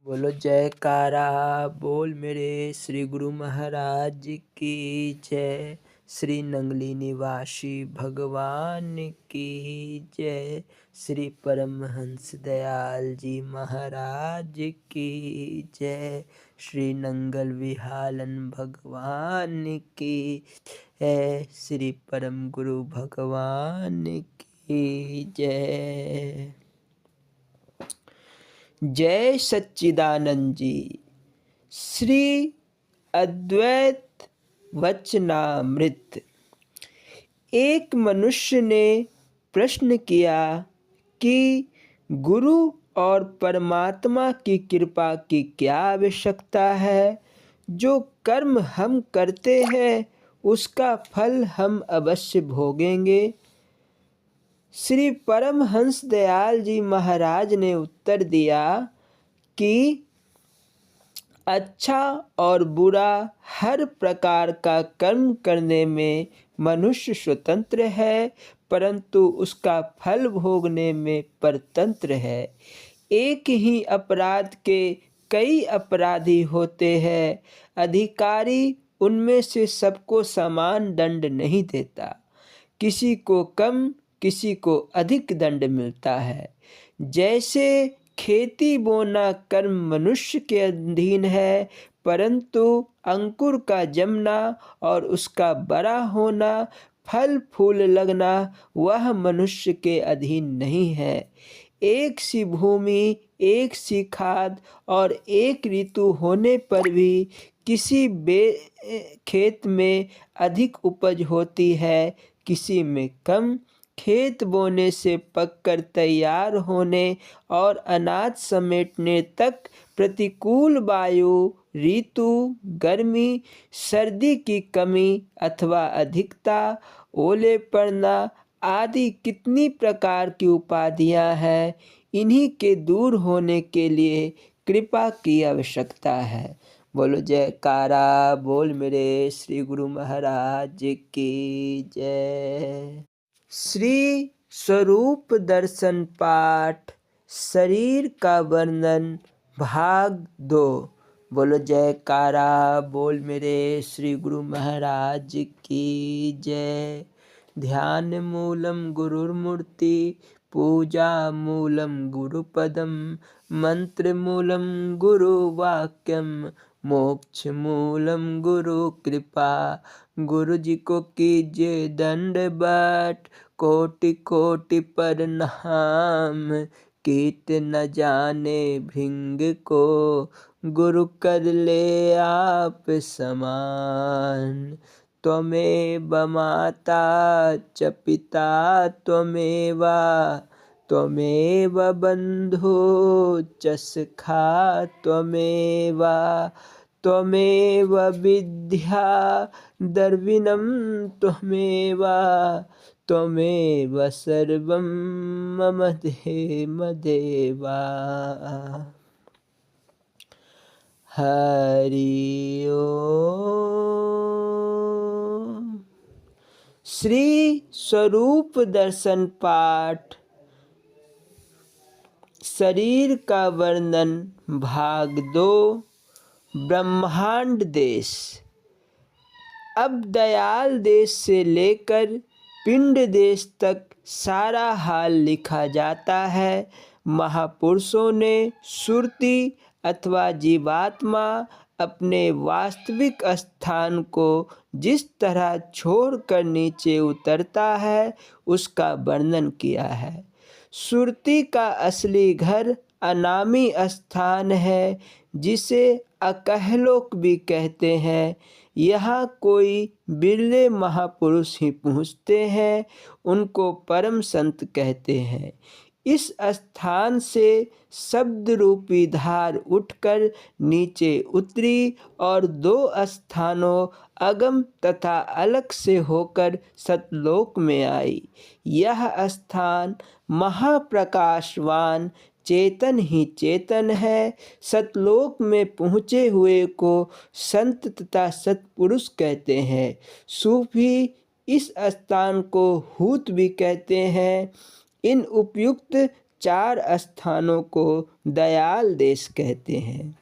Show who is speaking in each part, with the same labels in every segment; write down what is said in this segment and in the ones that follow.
Speaker 1: बोलो जयकारा बोल मेरे श्री गुरु महाराज की जय। श्री नंगली निवासी भगवान की जय। श्री परमहंस दयाल जी महाराज की जय। श्री नंगल विहालन भगवान की जय। श्री परम गुरु भगवान की जय। जय सच्चिदानंद जी। श्री अद्वैत वचनामृत। एक मनुष्य ने प्रश्न किया कि गुरु और परमात्मा की कृपा की क्या आवश्यकता है। जो कर्म हम करते हैं उसका फल हम अवश्य भोगेंगे। श्री परमहंस दयाल जी महाराज ने उत्तर दिया कि अच्छा और बुरा हर प्रकार का कर्म करने में मनुष्य स्वतंत्र है, परंतु उसका फल भोगने में परतंत्र है। एक ही अपराध के कई अपराधी होते हैं। अधिकारी उनमें से सबको समान दंड नहीं देता। किसी को कम किसी को अधिक दंड मिलता है। जैसे खेती बोना कर्म मनुष्य के अधीन है, परंतु अंकुर का जमना और उसका बड़ा होना, फल फूल लगना वह मनुष्य के अधीन नहीं है। एक सी भूमि, एक सी खाद और एक ऋतु होने पर भी किसी खेत में अधिक उपज होती है, किसी में कम। खेत बोने से पककर तैयार होने और अनाज समेटने तक प्रतिकूल वायु, ऋतु, गर्मी, सर्दी की कमी अथवा अधिकता, ओले पड़ना आदि कितनी प्रकार की उपाधियां हैं। इन्हीं के दूर होने के लिए कृपा की आवश्यकता है। बोलो जयकारा बोल मेरे श्री गुरु महाराज की जय। श्री स्वरूप दर्शन पाठ शरीर का वर्णन भाग 2। बोलो जयकारा बोल मेरे श्री गुरु महाराज की जय। ध्यान मूलम गुरुर्मूर्ति, पूजा मूलम गुरुपदम, मंत्र मूलम गुरुवाक्यम, मोक्ष मूलम गुरु कृपा। गुरु जी को कीजिए दंडवत, कोटि कोटि प्रणाम। कीट न जाने भृंग को, गुरु कर ले आप समान। त्वमेव माता च पिता त्वमेव, त्वमेव बंधु च सखा त्वमेव, त्वमेव विद्या द्रविणं त्वमेव, त्वमेव सर्वं मम देव। हरि ओम। श्री स्वरूप दर्शन पाठ शरीर का वर्णन भाग 2 ब्रह्मांड देश। अब दयाल देश से लेकर पिंड देश तक सारा हाल लिखा जाता है। महापुरुषों ने सुरती अथवा जीवात्मा अपने वास्तविक स्थान को जिस तरह छोड़कर नीचे उतरता है उसका वर्णन किया है। सुरती का असली घर अनामी स्थान है, जिसे अकहलोक भी कहते हैं। यहाँ कोई बिरले महापुरुष ही पहुँचते हैं, उनको परम संत कहते हैं। इस स्थान से शब्द रूपी धार उठकर नीचे उतरी और 2 स्थानों अगम तथा अलग से होकर सतलोक में आई। यह स्थान महाप्रकाशवान चेतन ही चेतन है। सतलोक में पहुँचे हुए को संत तथा सत्पुरुष कहते हैं। सूफी इस स्थान को हूत भी कहते हैं। इन उपयुक्त 4 स्थानों को दयाल देश कहते हैं।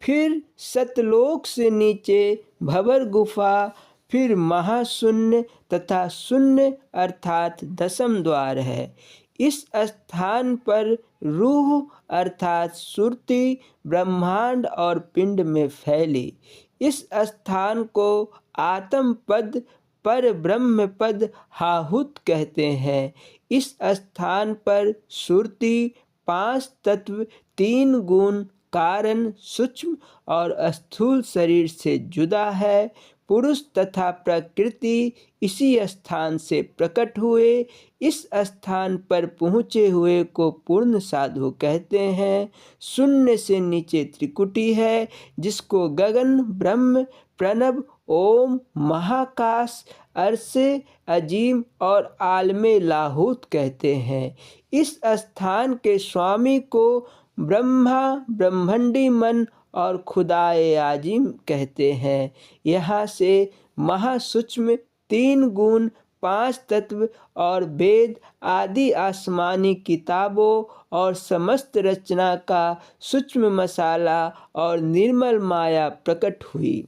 Speaker 1: फिर सतलोक से नीचे भंवर गुफा, फिर महाशून्य तथा शून्य अर्थात 10वां द्वार है। इस स्थान पर रूह अर्थात सुरति ब्रह्मांड और पिंड में फैली। इस स्थान को आत्म पद पर ब्रह्म पद हाहुत कहते हैं। इस स्थान पर सुरति 5 तत्व 3 गुण कारण सूक्ष्म और स्थूल शरीर से जुदा है। पुरुष तथा प्रकृति इसी स्थान से प्रकट हुए। इस स्थान पर पहुँचे हुए को पूर्ण साधु कहते हैं। शून्य से नीचे त्रिकुटी है, जिसको गगन ब्रह्म प्रणव ओम महाकाश अरसे अजीम और आलमे लाहूत कहते हैं। इस स्थान के स्वामी को ब्रह्मा ब्रह्मंडी मन और खुदाए आजिम कहते हैं। यहाँ से महासूक्ष्म 3 गुण 5 तत्व और वेद आदि आसमानी किताबों और समस्त रचना का सूक्ष्म मसाला और निर्मल माया प्रकट हुई।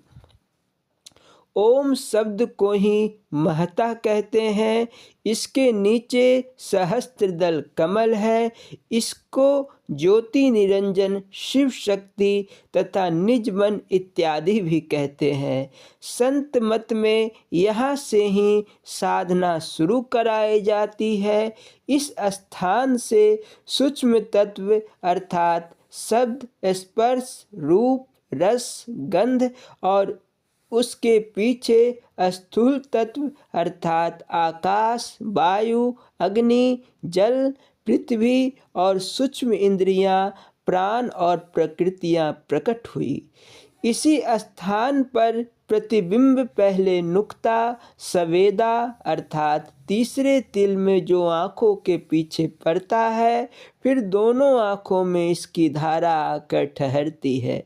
Speaker 1: ओम शब्द को ही महता कहते हैं। इसके नीचे सहस्त्रदल कमल है। इसको ज्योति निरंजन शिव शक्ति तथा निज मन इत्यादि भी कहते हैं। संत मत में यहाँ से ही साधना शुरू कराई जाती है। इस स्थान से सूक्ष्म तत्व अर्थात शब्द स्पर्श रूप रस गंध और उसके पीछे स्थूल तत्व अर्थात आकाश वायु अग्नि जल पृथ्वी और सूक्ष्म इंद्रियां प्राण और प्रकृतियां प्रकट हुई। इसी स्थान पर प्रतिबिंब पहले नुक्ता सवेदा अर्थात तीसरे तिल में जो आँखों के पीछे पड़ता है, फिर दोनों आँखों में इसकी धारा आकर ठहरती है।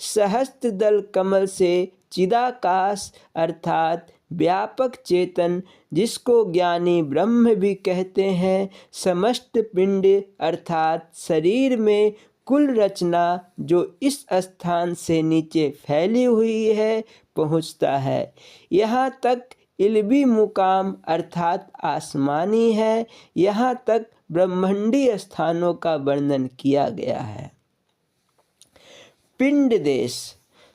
Speaker 1: सहस्त्रदल कमल से चिदाकाश अर्थात व्यापक चेतन, जिसको ज्ञानी ब्रह्म भी कहते हैं, समस्त पिंड अर्थात शरीर में कुल रचना जो इस स्थान से नीचे फैली हुई है पहुँचता है। यहाँ तक इल्वी मुकाम अर्थात आसमानी है। यहाँ तक ब्रह्मांडीय स्थानों का वर्णन किया गया है। पिंड देश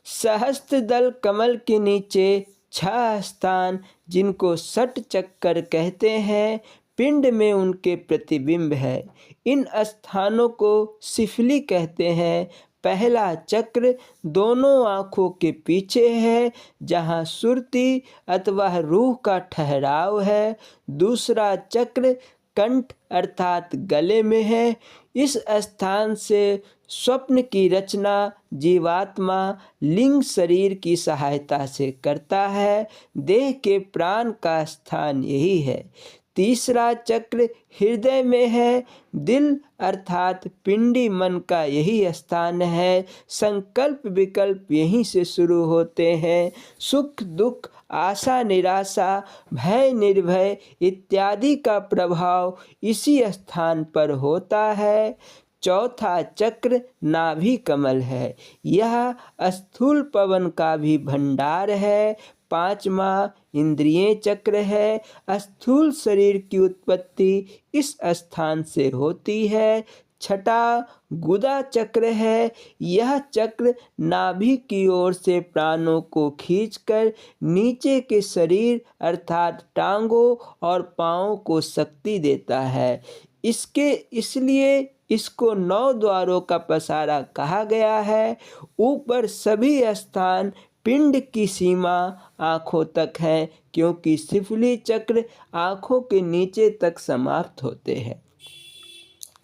Speaker 1: सहस्त्रदल कमल के नीचे 6 स्थान, जिनको षट चक्कर कहते हैं, पिंड में उनके प्रतिबिंब है। इन स्थानों को सिफली कहते हैं। पहला चक्र दोनों आँखों के पीछे है, जहाँ सुरति अथवा रूह का ठहराव है। दूसरा चक्र कंठ अर्थात गले में है। इस स्थान से स्वप्न की रचना जीवात्मा लिंग शरीर की सहायता से करता है। देह के प्राण का स्थान यही है। तीसरा चक्र हृदय में है। दिल अर्थात पिंडी मन का यही स्थान है। संकल्प विकल्प यहीं से शुरू होते हैं। सुख दुख आशा निराशा भय निर्भय इत्यादि का प्रभाव इसी स्थान पर होता है। चौथा चक्र नाभि कमल है। यह स्थूल पवन का भी भंडार है। 5वां इंद्रिय चक्र है। स्थूल शरीर की उत्पत्ति इस स्थान से होती है। छठा गुदा चक्र है। यह चक्र नाभि की ओर से प्राणों को खींचकर नीचे के शरीर अर्थात टांगों और पांवों को शक्ति देता है। इसलिए इसको 9 द्वारों का पसारा कहा गया है। ऊपर सभी स्थान पिंड की सीमा आँखों तक है, क्योंकि सिफली चक्र आँखों के नीचे तक समाप्त होते हैं।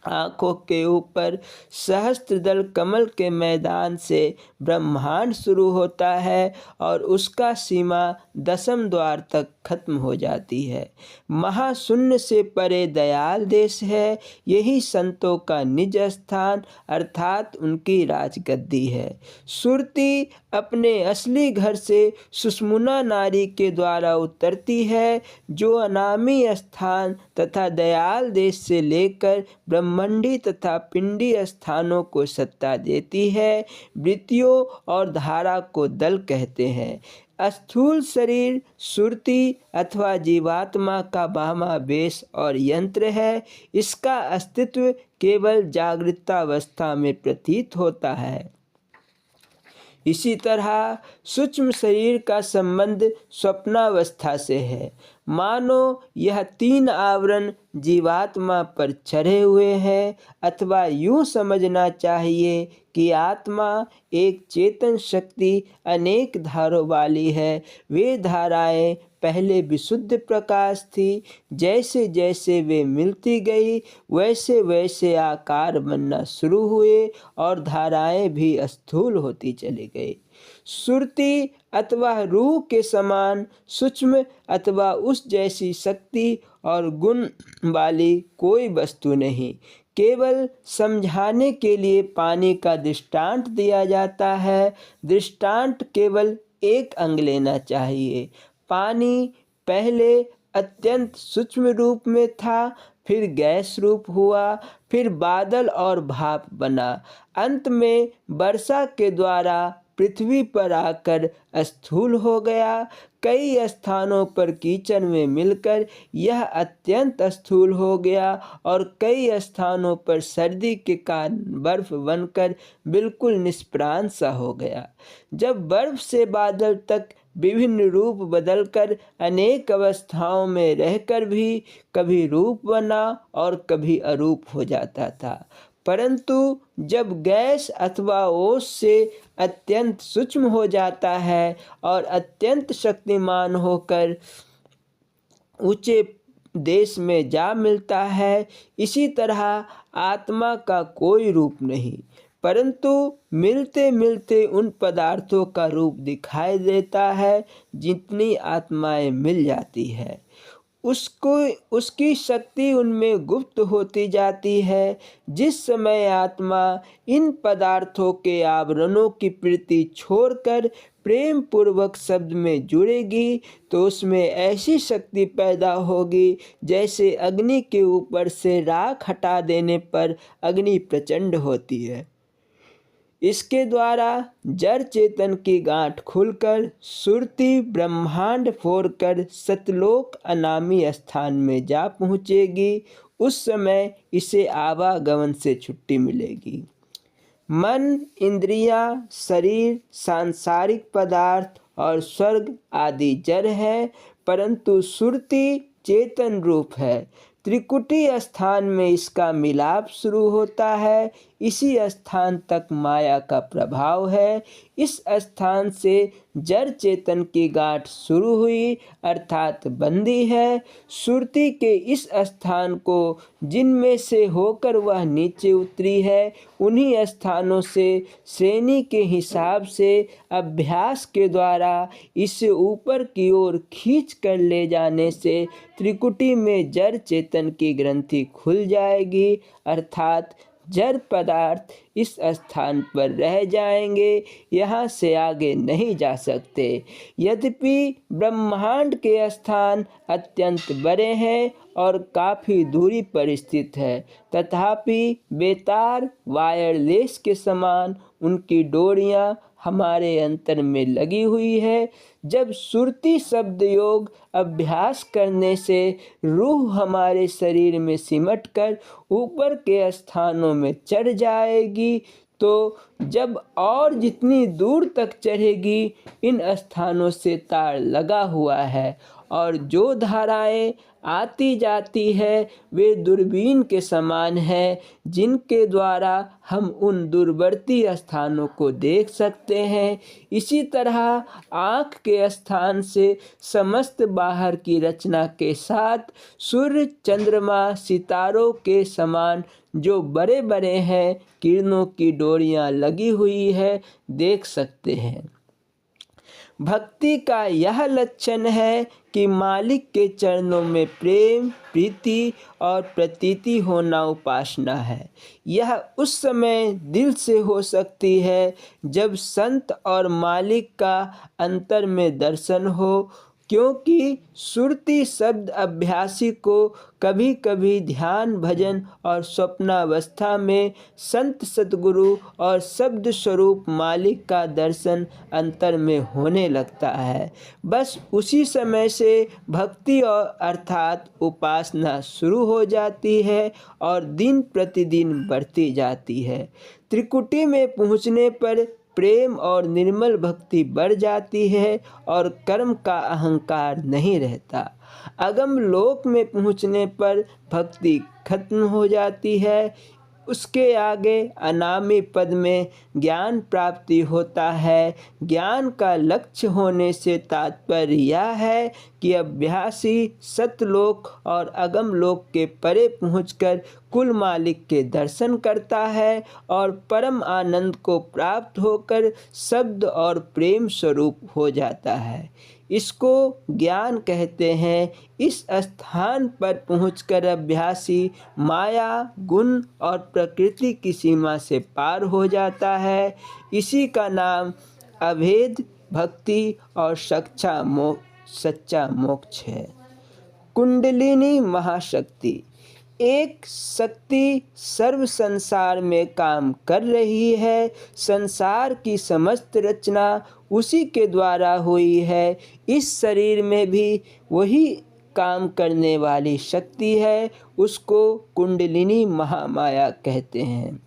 Speaker 1: आँखों के ऊपर सहस्त्रदल कमल के मैदान से ब्रह्मांड शुरू होता है और उसका सीमा 10वें द्वार तक खत्म हो जाती है। महाशून्य से परे दयाल देश है, यही संतों का निज स्थान अर्थात उनकी राजगद्दी है। सुरती अपने असली घर से सुषुम्ना नाड़ी के द्वारा उतरती है, जो अनामी स्थान तथा दयाल देश से लेकर ब्रह्मंडी तथा पिंडी स्थानों को सत्ता देती है। वृत्तियों और धारा को दल कहते हैं। स्थूल शरीर सुरती अथवा जीवात्मा का भामावेश और यंत्र है। इसका अस्तित्व केवल जागृतावस्था में प्रतीत होता है। इसी तरह सूक्ष्म शरीर का संबंध स्वप्नावस्था से है। मानो यह 3 आवरण जीवात्मा पर चढ़े हुए हैं, अथवा यूँ समझना चाहिए कि आत्मा एक चेतन शक्ति अनेक धारों वाली है। वे धाराएं पहले विशुद्ध प्रकाश थी, जैसे जैसे वे मिलती गई वैसे वैसे आकार बनना शुरू हुए और धाराएं भी स्थूल होती चली गई। सुरती अथवा रूह के समान सूक्ष्म अथवा उस जैसी शक्ति और गुण वाली कोई वस्तु नहीं। केवल समझाने के लिए पानी का दृष्टांत दिया जाता है। दृष्टांत केवल एक अंग लेना चाहिए। पानी पहले अत्यंत सूक्ष्म रूप में था, फिर गैस रूप हुआ, फिर बादल और भाप बना, अंत में वर्षा के द्वारा पृथ्वी पर आकर स्थूल हो गया। कई स्थानों पर कीचड़ में मिलकर यह अत्यंत स्थूल हो गया और कई स्थानों पर सर्दी के कारण बर्फ बनकर बिल्कुल निष्प्राण सा हो गया। जब बर्फ से बादल तक विभिन्न रूप बदलकर अनेक अवस्थाओं में रहकर भी कभी रूप बना और कभी अरूप हो जाता था, परंतु जब गैस अथवा ओस से अत्यंत सूक्ष्म हो जाता है और अत्यंत शक्तिमान होकर ऊंचे देश में जा मिलता है, इसी तरह आत्मा का कोई रूप नहीं, परंतु मिलते मिलते उन पदार्थों का रूप दिखाई देता है जितनी आत्माएं मिल जाती है। उसकी शक्ति उनमें गुप्त होती जाती है। जिस समय आत्मा इन पदार्थों के आवरणों की वृत्ति छोड़कर प्रेम पूर्वक शब्द में जुड़ेगी तो उसमें ऐसी शक्ति पैदा होगी जैसे अग्नि के ऊपर से राख हटा देने पर अग्नि प्रचंड होती है। इसके द्वारा जड़ चेतन की गांठ खुलकर सुरती ब्रह्मांड फोड़कर सतलोक अनामी स्थान में जा पहुँचेगी। उस समय इसे आवागमन से छुट्टी मिलेगी। मन, इंद्रियां, शरीर, सांसारिक पदार्थ और स्वर्ग आदि जड़ है, परंतु सुरती चेतन रूप है। त्रिकुटी स्थान में इसका मिलाप शुरू होता है। इसी स्थान तक माया का प्रभाव है। इस स्थान से जड़ चेतन की गांठ शुरू हुई अर्थात बंदी है। सुरती के इस स्थान को जिनमें से होकर वह नीचे उतरी है, उन्हीं स्थानों से श्रेणी के हिसाब से अभ्यास के द्वारा इसे ऊपर की ओर खींच कर ले जाने से त्रिकुटी में जड़ चेतन की ग्रंथि खुल जाएगी, अर्थात जड़ पदार्थ इस स्थान पर रह जाएंगे, यहाँ से आगे नहीं जा सकते। यद्यपि ब्रह्मांड के स्थान अत्यंत बड़े हैं और काफ़ी दूरी पर स्थित है, तथापि बेतार वायरलेस के समान उनकी डोरियाँ हमारे अंतर में लगी हुई है। जब सुरती शब्द योग अभ्यास करने से रूह हमारे शरीर में सिमटकर ऊपर के स्थानों में चढ़ जाएगी, तो जब और जितनी दूर तक चढ़ेगी इन स्थानों से तार लगा हुआ है और जो धाराएं आती जाती है वे दूरबीन के समान है, जिनके द्वारा हम उन दूरवर्ती स्थानों को देख सकते हैं। इसी तरह आँख के स्थान से समस्त बाहर की रचना के साथ सूर्य, चंद्रमा, सितारों के समान जो बड़े बड़े हैं किरणों की डोरियां लगी हुई है देख सकते हैं। भक्ति का यह लक्षण है कि मालिक के चरणों में प्रेम, प्रीति और प्रतीति होना उपासना है। यह उस समय दिल से हो सकती है जब संत और मालिक का अंतर में दर्शन हो, क्योंकि सुरती शब्द अभ्यासी को कभी कभी ध्यान, भजन और स्वप्नावस्था में संत, सद्गुरु और शब्द स्वरूप मालिक का दर्शन अंतर में होने लगता है। बस उसी समय से भक्ति और अर्थात उपासना शुरू हो जाती है और दिन प्रतिदिन बढ़ती जाती है। त्रिकुटी में पहुँचने पर प्रेम और निर्मल भक्ति बढ़ जाती है और कर्म का अहंकार नहीं रहता। अगम लोक में पहुँचने पर भक्ति खत्म हो जाती है। उसके आगे अनामी पद में ज्ञान प्राप्ति होता है। ज्ञान का लक्ष्य होने से तात्पर्य यह है कि अभ्यासी सतलोक और अगम लोक के परे पहुंचकर कुल मालिक के दर्शन करता है और परम आनंद को प्राप्त होकर शब्द और प्रेम स्वरूप हो जाता है। इसको ज्ञान कहते हैं। इस स्थान पर पहुंचकर अभ्यासी माया, गुण और प्रकृति की सीमा से पार हो जाता है। इसी का नाम अभेद भक्ति और सच्चा मोक्ष है। कुंडलिनी महाशक्ति एक शक्ति सर्व संसार में काम कर रही है। संसार की समस्त रचना उसी के द्वारा हुई है। इस शरीर में भी वही काम करने वाली शक्ति है। उसको कुंडलिनी महामाया कहते हैं।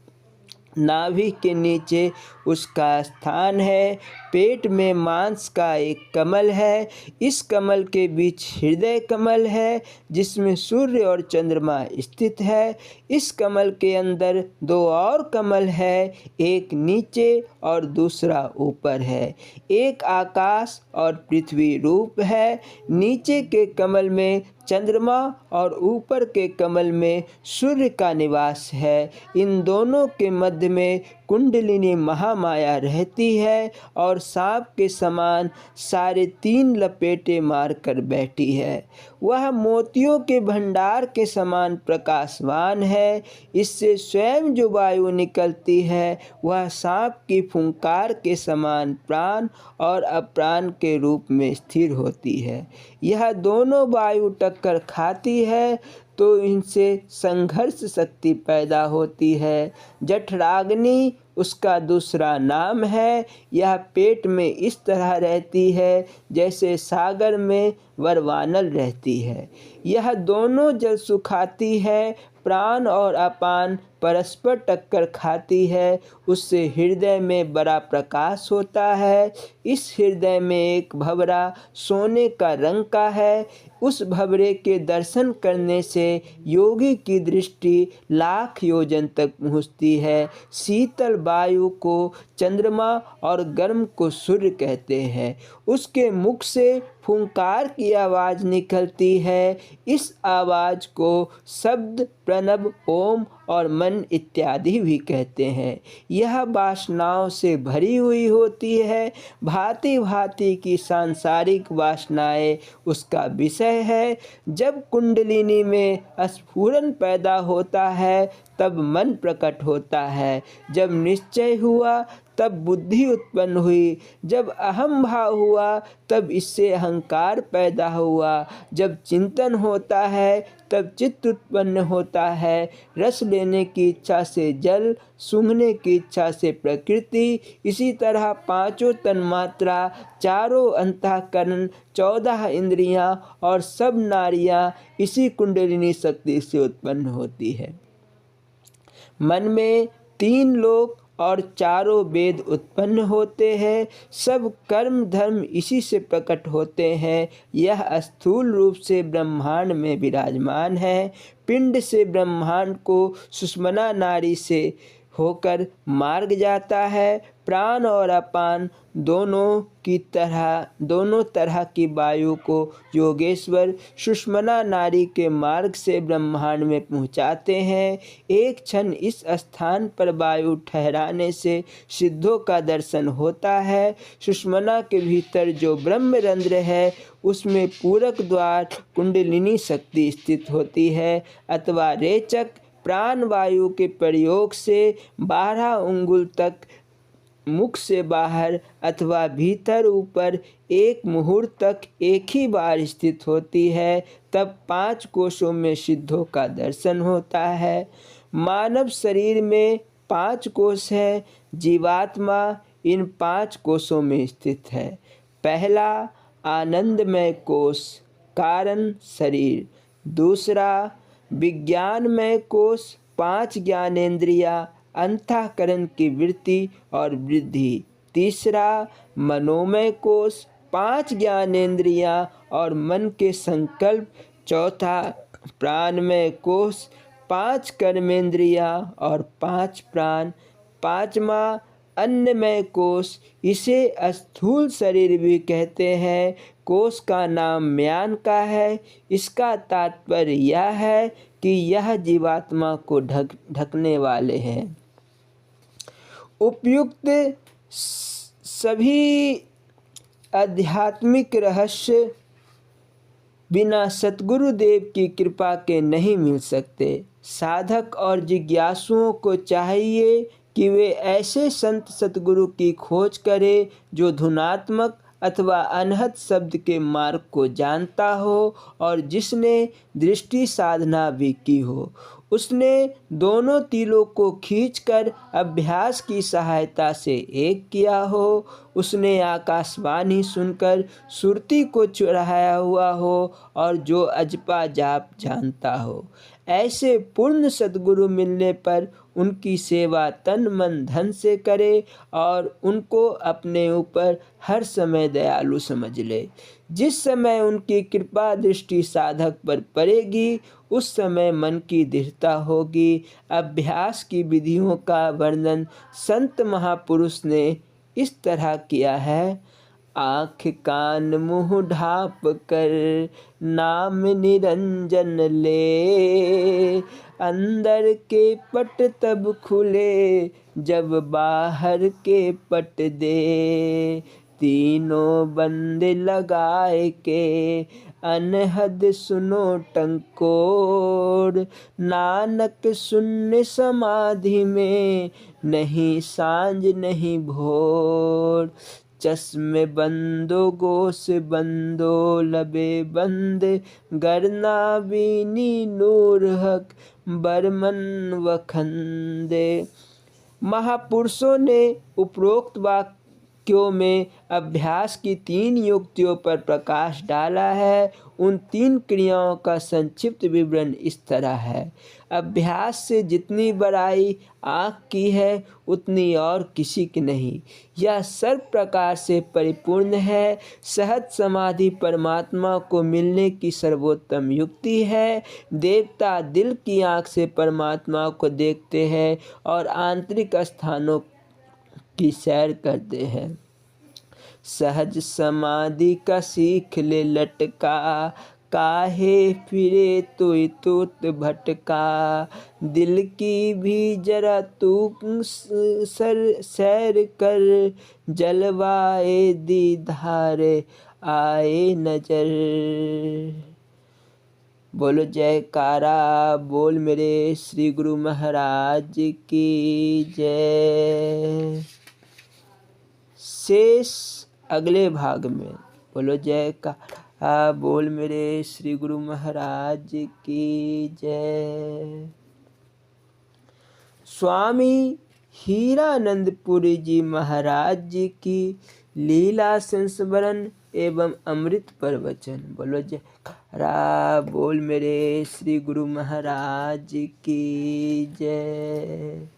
Speaker 1: नाभि के नीचे उसका स्थान है। पेट में मांस का एक कमल है। इस कमल के बीच हृदय कमल है जिसमें सूर्य और चंद्रमा स्थित है। इस कमल के अंदर दो और कमल है, एक नीचे और दूसरा ऊपर है। एक आकाश और पृथ्वी रूप है। नीचे के कमल में चंद्रमा और ऊपर के कमल में सूर्य का निवास है। इन दोनों के मध्य में कुंडलिनी महामाया रहती है और सांप के समान 3.5 लपेटे मारकर बैठी है। वह मोतियों के भंडार के समान प्रकाशवान है। इससे स्वयं जो वायु निकलती है वह सांप की फुंकार के समान प्राण और अप्राण के रूप में स्थिर होती है। यह दोनों वायु टक्कर खाती है तो इनसे संघर्ष शक्ति पैदा होती है। जठराग्नि उसका दूसरा नाम है। यह पेट में इस तरह रहती है जैसे सागर में वरवानल रहती है। यह दोनों जल सुखाती है। प्राण और अपान परस्पर टक्कर खाती है। उससे हृदय में बड़ा प्रकाश होता है। इस हृदय में एक भंवरा सोने का रंग का है। उस भंवरे के दर्शन करने से योगी की दृष्टि लाख योजन तक पहुँचती है। शीतल वायु को चंद्रमा और गर्म को सूर्य कहते हैं। उसके मुख से फुंकार की आवाज़ निकलती है। इस आवाज़ को शब्द, प्रणव, ओम और मन इत्यादि भी कहते हैं। यह वासनाओं से भरी हुई होती है। भांति भांति की सांसारिक वासनाएं उसका विषय है। जब कुंडलिनी में स्फुरन पैदा होता है तब मन प्रकट होता है। जब निश्चय हुआ तब बुद्धि उत्पन्न हुई। जब अहम भाव हुआ तब इससे अहंकार पैदा हुआ। जब चिंतन होता है तब चित्त उत्पन्न होता है। रस लेने की इच्छा से जल, सूंघने की इच्छा से प्रकृति, इसी तरह 5 तन्मात्रा, 4 अंतःकरण, 14 इंद्रियां और सब नारियां इसी कुंडलिनी शक्ति से उत्पन्न होती है। मन में 3 लोक और चारों वेद उत्पन्न होते हैं। सब कर्म धर्म इसी से प्रकट होते हैं। यह स्थूल रूप से ब्रह्मांड में विराजमान है। पिंड से ब्रह्मांड को सुषुम्ना नाड़ी से होकर मार्ग जाता है। प्राण और अपान दोनों तरह की वायु को योगेश्वर सुषुम्ना नाड़ी के मार्ग से ब्रह्मांड में पहुँचाते हैं। एक क्षण इस स्थान पर वायु ठहराने से सिद्धों का दर्शन होता है। सुषुम्ना के भीतर जो ब्रह्मरंध्र है उसमें पूरक द्वार कुंडलिनी शक्ति स्थित होती है अथवा रेचक प्राण वायु के प्रयोग से 12 अंगुल तक मुख से बाहर अथवा भीतर ऊपर एक मुहूर्त तक एक ही बार स्थित होती है। तब 5 कोशों में सिद्धों का दर्शन होता है। मानव शरीर में 5 कोश है। जीवात्मा इन 5 कोशों में स्थित है। पहला आनंदमय कोश कारण शरीर। दूसरा विज्ञानमय कोश 5 ज्ञानेंद्रियां अंतःकरण की वृत्ति और वृद्धि। तीसरा मनोमय कोश 5 ज्ञानेंद्रियां और मन के संकल्प। चौथा प्राणमय कोश 5 कर्मेंद्रियां और 5 प्राण। पांचवा अन्नमय कोश, इसे स्थूल शरीर भी कहते हैं। कोश का नाम म्यान का है। इसका तात्पर्य यह है कि यह जीवात्मा को ढकने वाले हैं। उपयुक्त सभी आध्यात्मिक रहस्य बिना सतगुरुदेव की कृपा के नहीं मिल सकते। साधक और जिज्ञासुओं को चाहिए कि वे ऐसे संत सतगुरु की खोज करें जो धुनात्मक अथवा अनहद शब्द के मार्ग को जानता हो और जिसने दृष्टि साधना भी की हो। उसने दोनों तीलों को खींचकर अभ्यास की सहायता से एक किया हो। उसने आकाशवाणी सुनकर सुरती को चढ़ाया हुआ हो और जो अजपा जाप जानता हो। ऐसे पूर्ण सद्गुरु मिलने पर उनकी सेवा तन मन धन से करे और उनको अपने ऊपर हर समय दयालु समझ ले। जिस समय उनकी कृपा दृष्टि साधक पर पड़ेगी उस समय मन की दृढ़ता होगी। अभ्यास की विधियों का वर्णन संत महापुरुष ने इस तरह किया है। आँख कान मुँह ढाप कर नाम निरंजन ले, अंदर के पट तब खुले जब बाहर के पट दे। तीनों बंद लगाए के अनहद सुनो टंकोर, नानक शून्य समाधि में नहीं सांझ नहीं भोर। चश्मे बंदो गोश बंदो लबे बंद, गरना बीनी नूर हक बरमन वखंदे। महापुरुषों ने उपरोक्त वाक्यों में अभ्यास की 3 युक्तियों पर प्रकाश डाला है। उन 3 क्रियाओं का संक्षिप्त विवरण इस तरह है। अभ्यास से जितनी बड़ाई आँख की है उतनी और किसी की नहीं। यह सर्व प्रकार से परिपूर्ण है। सहज समाधि परमात्मा को मिलने की सर्वोत्तम युक्ति है। देवता दिल की आँख से परमात्मा को देखते हैं और आंतरिक स्थानों की सैर करते हैं। सहज समाधि का सीख ले लटका, काहे फिरे तुई तूत भटका। दिल की भी जरा तू सैर कर, जलवाए दीदार आए नजर। बोलो जयकारा बोल मेरे श्री गुरु महाराज की जय। शेष अगले भाग में। बोलो जयकारा बोल मेरे श्री गुरु महाराज की जय। स्वामी हीरानंदपुरी जी महाराज जी की लीला संस्मरण एवं अमृत प्रवचन। बोलो जयकारा बोल मेरे श्री गुरु महाराज की जय।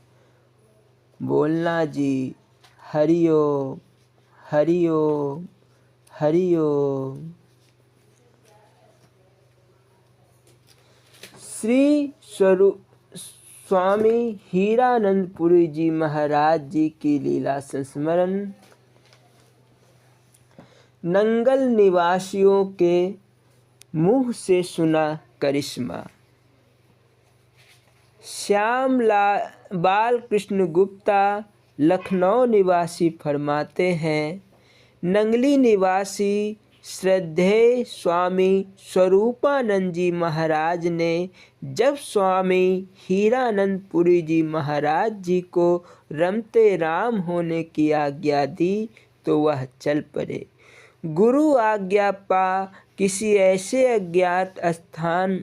Speaker 1: बोलना जी। हरि ओम, हरि ओम, हरि ओम। श्री स्वरूप स्वामी हीरानंदपुरी जी महाराज जी की लीला संस्मरण। नंगल निवासियों के मुंह से सुना करिश्मा। श्याम बाल कृष्ण गुप्ता लखनऊ निवासी फरमाते हैं, नंगली निवासी श्रद्धेय स्वामी स्वरूपानंद जी महाराज ने जब स्वामी हीरानंदपुरी जी महाराज जी को रमते राम होने की आज्ञा दी तो वह चल पड़े। गुरु आज्ञा पा किसी ऐसे अज्ञात स्थान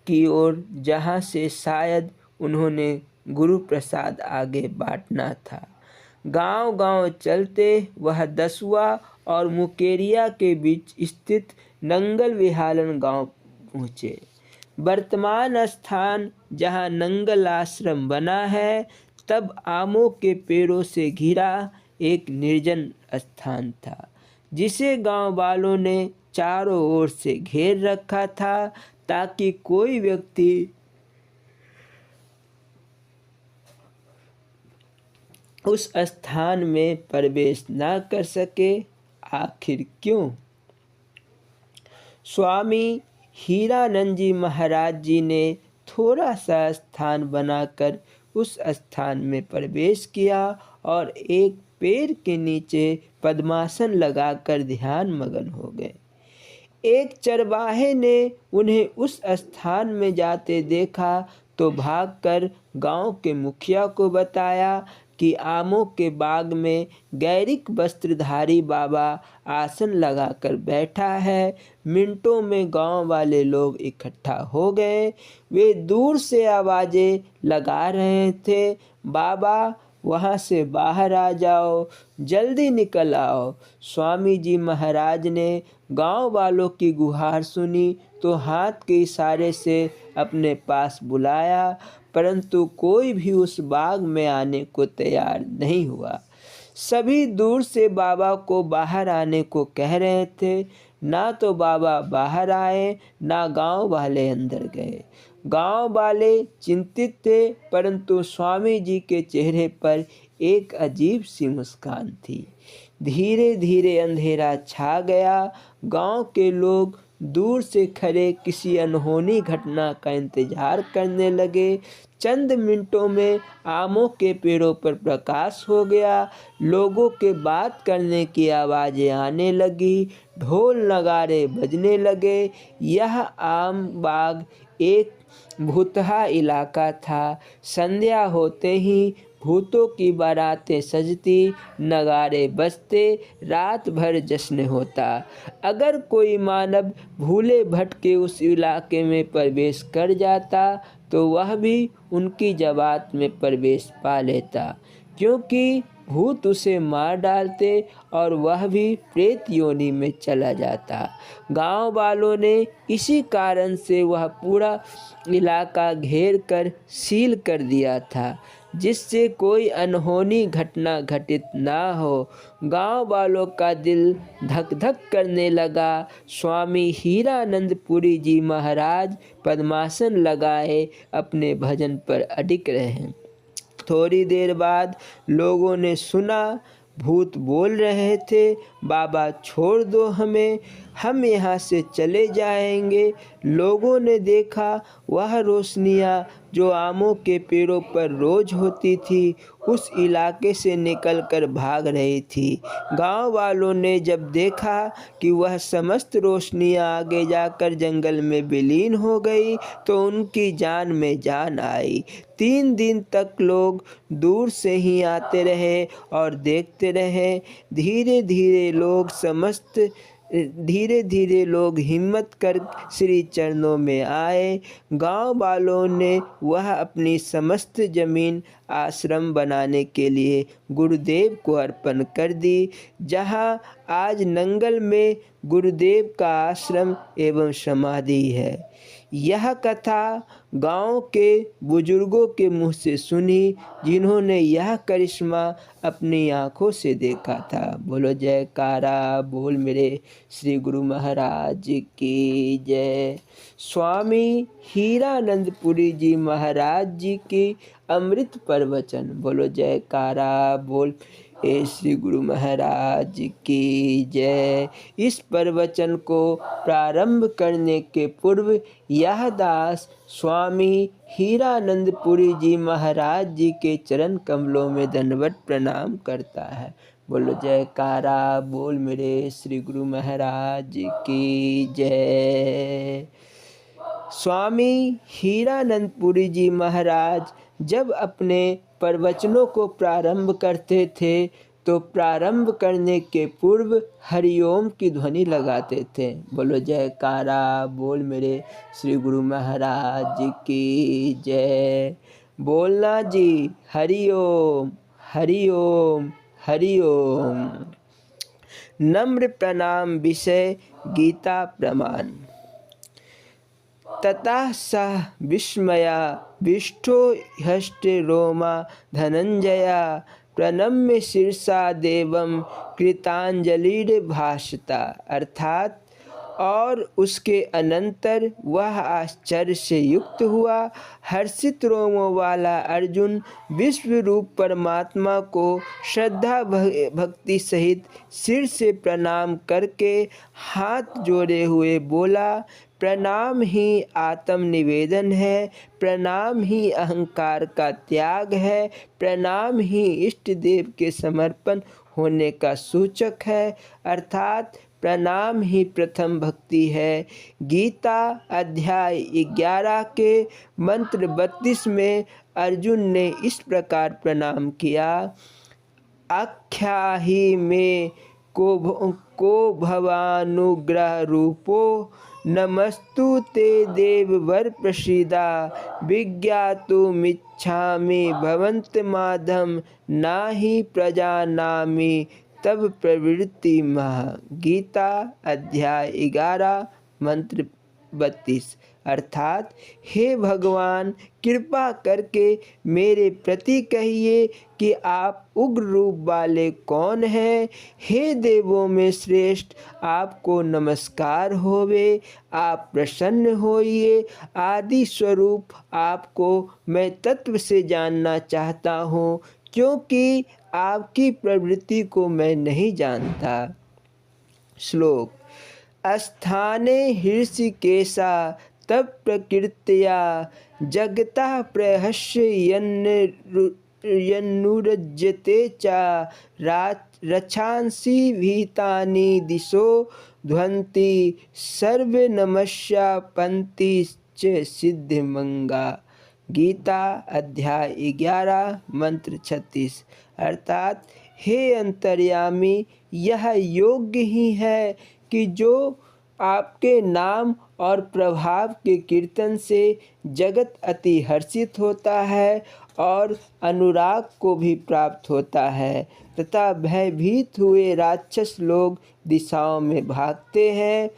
Speaker 1: की ओर जहाँ से शायद उन्होंने गुरु प्रसाद आगे बांटना था। गांव-गांव चलते वह दसुआ और मुकेरिया के बीच स्थित नंगल विहालन गांव पहुँचे। वर्तमान स्थान जहाँ नंगल आश्रम बना है तब आमों के पेड़ों से घिरा एक निर्जन स्थान था, जिसे गांव वालों ने चारों ओर से घेर रखा था ताकि कोई व्यक्ति उस स्थान में प्रवेश न कर सके। आखिर क्यों? स्वामी हीरानंद जी महाराज जी ने थोड़ा सा स्थान बनाकर उस स्थान में प्रवेश किया और एक पेड़ के नीचे पद्मासन लगाकर ध्यान मगन हो गए। एक चरवाहे ने उन्हें उस स्थान में जाते देखा तो भागकर गांव के मुखिया को बताया कि आमों के बाग में गैरिक वस्त्रधारी बाबा आसन लगाकर बैठा है। मिनटों में गांव वाले लोग इकट्ठा हो गए। वे दूर से आवाज़ें लगा रहे थे, बाबा वहाँ से बाहर आ जाओ, जल्दी निकल आओ। स्वामी जी महाराज ने गांव वालों की गुहार सुनी तो हाथ के इशारे से अपने पास बुलाया, परंतु कोई भी उस बाग में आने को तैयार नहीं हुआ। सभी दूर से बाबा को बाहर आने को कह रहे थे। ना तो बाबा बाहर आए, ना गांव वाले अंदर गए। गांव वाले चिंतित थे, परंतु स्वामी जी के चेहरे पर एक अजीब सी मुस्कान थी। धीरे धीरे अंधेरा छा गया। गांव के लोग दूर से खड़े किसी अनहोनी घटना का इंतजार करने लगे। चंद मिनटों में आमों के पेड़ों पर प्रकाश हो गया। लोगों के बात करने की आवाज़ें आने लगी, ढोल नगाड़े बजने लगे। यह आम बाग एक भूतहा इलाका था। संध्या होते ही भूतों की बारातें सजती, नगाड़े बजते, रात भर जश्न होता। अगर कोई मानव भूले भटके उस इलाके में प्रवेश कर जाता तो वह भी उनकी जमात में प्रवेश पा लेता, क्योंकि भूत उसे मार डालते और वह भी प्रेत योनि में चला जाता। गांव वालों ने इसी कारण से वह पूरा इलाका घेर कर सील कर दिया था, जिससे कोई अनहोनी घटना घटित ना हो। गांव वालों का दिल धक धक करने लगा। स्वामी हीरानंदपुरी जी महाराज पद्मासन लगाए अपने भजन पर अडिग रहे। थोड़ी देर बाद लोगों ने सुना भूत बोल रहे थे, बाबा छोड़ दो हमें, हम यहाँ से चले जाएंगे। लोगों ने देखा वह रोशनियाँ जो आमों के पेड़ों पर रोज होती थी उस इलाके से निकलकर भाग रही थी। गांव वालों ने जब देखा कि वह समस्त रोशनियाँ आगे जाकर जंगल में विलीन हो गई तो उनकी जान में जान आई। 3 दिन तक लोग दूर से ही आते रहे और देखते रहे। धीरे धीरे लोग हिम्मत कर श्री चरणों में आए। गांव वालों ने वह अपनी समस्त जमीन आश्रम बनाने के लिए गुरुदेव को अर्पण कर दी, जहाँ आज नंगल में गुरुदेव का आश्रम एवं समाधि है। यह कथा गांव के बुजुर्गों के मुँह से सुनी, जिन्होंने यह करिश्मा अपनी आँखों से देखा था। बोलो जयकारा बोल मेरे श्री गुरु महाराज की जय। स्वामी हीरानंदपुरी जी महाराज जी की अमृत प्रवचन। बोलो जयकारा बोल हे श्री गुरु महाराज की जय। इस प्रवचन को प्रारंभ करने के पूर्व यह दास स्वामी हीरानंदपुरी जी महाराज जी के चरण कमलों में दंडवत प्रणाम करता है। बोलो जयकारा बोल मेरे श्री गुरु महाराज की जय। स्वामी हीरानंदपुरी जी महाराज जब अपने प्रवचनों को प्रारंभ करते थे तो प्रारंभ करने के पूर्व हरिओम की ध्वनि लगाते थे। बोलो जयकारा बोल मेरे श्री गुरु महाराज की जय। बोलना जी हरिओम हरिओम हरिओम। नम्र प्रणाम विषय गीता प्रमाण। ततः सः विस्मया विष्ठो हस्ते रोमा धनंजया प्रणम्य शीर्षा देवम कृतांजलिर्भाषता। अर्थात और उसके अनंतर वह आश्चर्य से युक्त हुआ। हर्षित रोमों वाला अर्जुन विश्व रूप परमात्मा को श्रद्धा भक्ति सहित सिर से प्रणाम करके हाथ जोड़े हुए बोला, प्रणाम ही आत्म निवेदन है, प्रणाम ही अहंकार का त्याग है, प्रणाम ही इष्ट देव के समर्पण होने का सूचक है, अर्थात प्रणाम ही प्रथम भक्ति है। गीता अध्याय 11 के मंत्र 32 में अर्जुन ने इस प्रकार प्रणाम किया, आख्या ही में को भवानुग्रह रूपो नमस्तु ते देववर प्रसीदा विज्ञातुमिच्छामि भवन्तमाद्यं नाहि प्रजानामि तब प्रवृत्ति मह। गीता अध्याय 11 मंत्र 32। अर्थात हे भगवान कृपा करके मेरे प्रति कहिए कि आप उग्र रूप वाले कौन हैं। हे देवों में श्रेष्ठ आपको नमस्कार होवे, आप प्रसन्न होइए। आदि स्वरूप आपको मैं तत्व से जानना चाहता हूँ, क्योंकि आपकी प्रवृत्ति को मैं नहीं जानता। श्लोक। स्थाने हृषिकेशा तब प्रकृत्या जगता प्रहस्यन्नुरज्यते च रक्षांसि भीतानि दिशो ध्वन्ति सर्वे नमस्यापन्ति च सिद्धिमंगा। गीता अध्याय 11 मंत्र 36। अर्थात हे अंतर्यामी यह योग्य ही है कि जो आपके नाम और प्रभाव के कीर्तन से जगत अति हर्षित होता है और अनुराग को भी प्राप्त होता है तथा भयभीत हुए राक्षस लोग दिशाओं में भागते हैं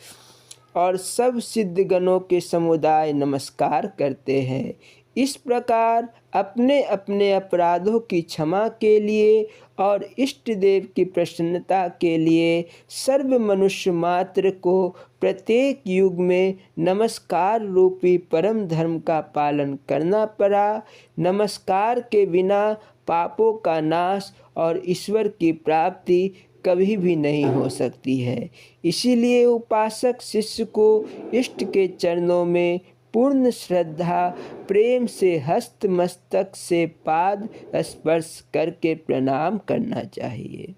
Speaker 1: और सब सिद्धगणों के समुदाय नमस्कार करते हैं। इस प्रकार अपने अपने अपराधों की क्षमा के लिए और इष्ट देव की प्रसन्नता के लिए सर्व मनुष्य मात्र को प्रत्येक युग में नमस्कार रूपी परम धर्म का पालन करना पड़ा। नमस्कार के बिना पापों का नाश और ईश्वर की प्राप्ति कभी भी नहीं हो सकती है। इसीलिए उपासक शिष्य को इष्ट के चरणों में पूर्ण श्रद्धा प्रेम से हस्त मस्तक से पाद स्पर्श करके प्रणाम करना चाहिए।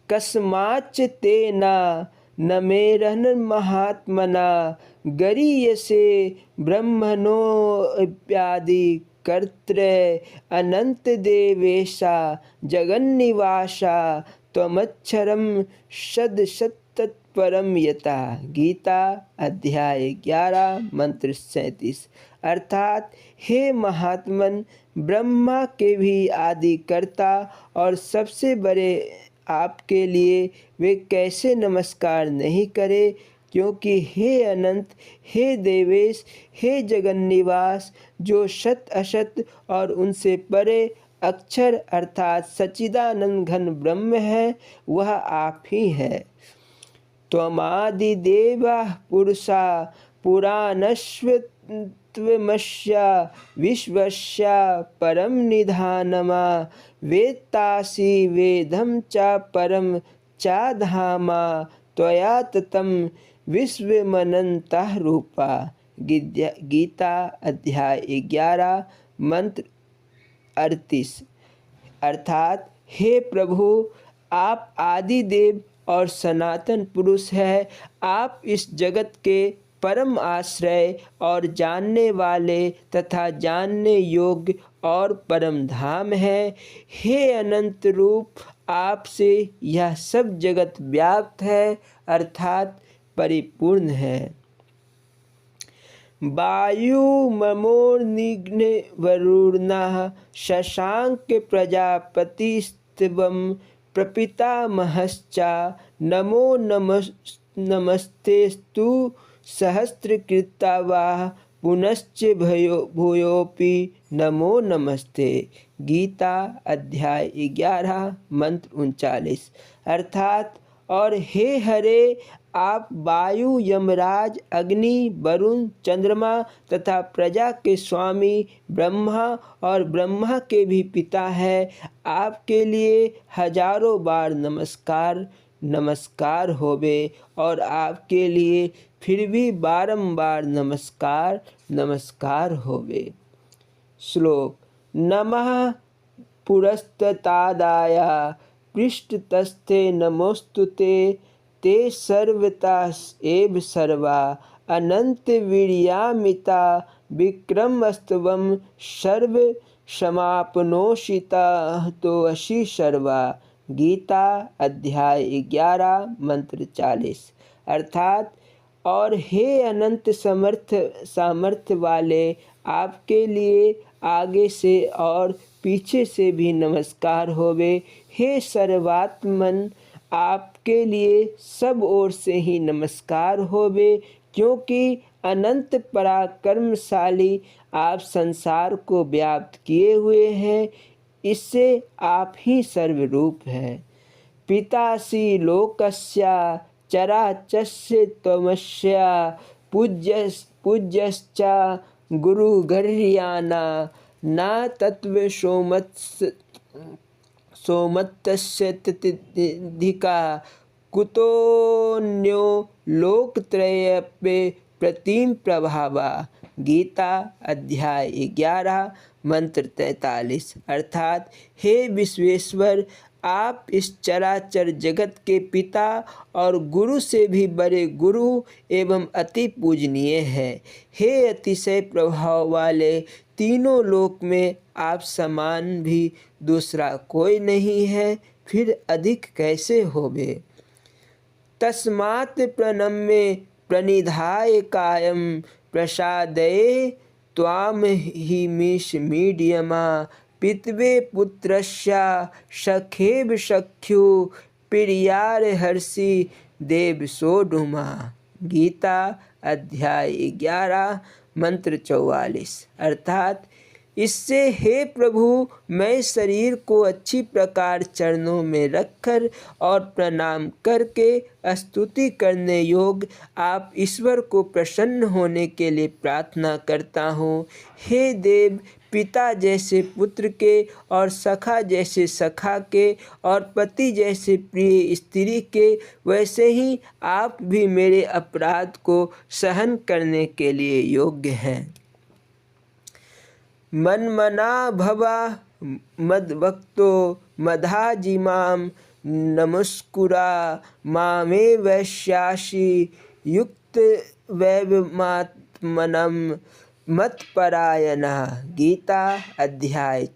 Speaker 1: कस्माच्च तेना नमेरन महात्मना गरीयसे ब्रह्मणोऽप्यादि कर्त्रे अनंत देवेशा जगन्निवासा त्वमक्षरम सदसत्तत्परम यथा। गीता अध्याय 11 मंत्र 37। अर्थात हे महात्मन, ब्रह्मा के भी आदि कर्ता और सबसे बड़े आपके लिए वे कैसे नमस्कार नहीं करें, क्योंकि हे अनंत, हे देवेश, हे जगन्निवास, जो सत असत और उनसे परे अक्षर अर्थात सच्चिदानंद घन ब्रह्म है, वह आप ही हैं। त्वमादिदेवः पुरुषा पुराणस्त्वमस्य विश्वस्य परं निधानमा, वेत्तासि वेदं च परं च धामा, त्वया ततं विश्वमनन्तः रूपा। गीता अध्याय 11 मंत्र 38। अर्थात हे प्रभु, आप आदि देव और सनातन पुरुष है। आप इस जगत के परम आश्रय और जानने वाले तथा जानने योग्य और परम धाम है। हे अनंत रूप, आपसे यह सब जगत व्याप्त है अर्थात परिपूर्ण है। वायुममोर्निग्ने वरुणः शशांक प्रजापतिस्त्वं प्रपितामहश्च, नमो नमस्तेस्तु सहस्रकृत्वा पुनश्च भूयोऽपि नमो नमस्ते। गीता अध्याय 11 मंत्र 39। अर्थात और हे हरे, आप वायु, यमराज, अग्नि, वरुण, चंद्रमा तथा प्रजा के स्वामी ब्रह्मा और ब्रह्मा के भी पिता है। आपके लिए हजारों बार नमस्कार होवे और आपके लिए फिर भी बारंबार नमस्कार होवे। श्लोक। नमः पुरस्तादाय पृष्ठतस्थे नमोस्तुते, ते सर्वता एव सर्वा, अनंत वीर्यामिता विक्रमस्त्वं सर्व समापनोषिता तोऽसि सर्वा। गीता अध्याय 11 मंत्र 40। अर्थात और हे अनंत सामर्थ्य वाले, आपके लिए आगे से और पीछे से भी नमस्कार होवे। हे सर्वात्मन, आपके लिए सब ओर से ही नमस्कार होवे, क्योंकि अनंत पराक्रमशाली आप संसार को व्याप्त किए हुए हैं। इससे आप ही सर्वरूप हैं। पितासि लोकस्य चराचरस्य त्वमस्य, पूज्यश्च गुरुगर्याना, न तत्त्वसोमतस्य ततिधिका, कुतोऽन्यो लोकत्रयेऽपि प्रतिम प्रभावा। गीता अध्याय 11 मंत्र 43। अर्थात हे विश्वेश्वर, आप इस चराचर जगत के पिता और गुरु से भी बड़े गुरु एवं अति पूजनीय हैं। हे अतिशय प्रभाव वाले, तीनों लोक में आप समान भी दूसरा कोई नहीं है, फिर अधिक कैसे होवे। तस्मात् प्रणम्य प्रणिधाय कायं, प्रसादये त्वां हि मीड्यमा, पितवे पुत्रस्य सखेव सख्यु, प्रियार्हसि देव सोढुमा। गीता अध्याय 11 मंत्र 44। अर्थात इससे हे प्रभु, मैं शरीर को अच्छी प्रकार चरणों में रखकर और प्रणाम करके स्तुति करने योग्य आप ईश्वर को प्रसन्न होने के लिए प्रार्थना करता हूँ। हे देव, पिता जैसे पुत्र के और सखा जैसे सखा के और पति जैसे प्रिय स्त्री के, वैसे ही आप भी मेरे अपराध को सहन करने के लिए योग्य हैं। मन्मना भवा मद्भक्तो मधाजिमां, नमस्कुरा मामे वैश्यासि युक्तवैवमात्मनं मत्परायणः। गीता अध्याय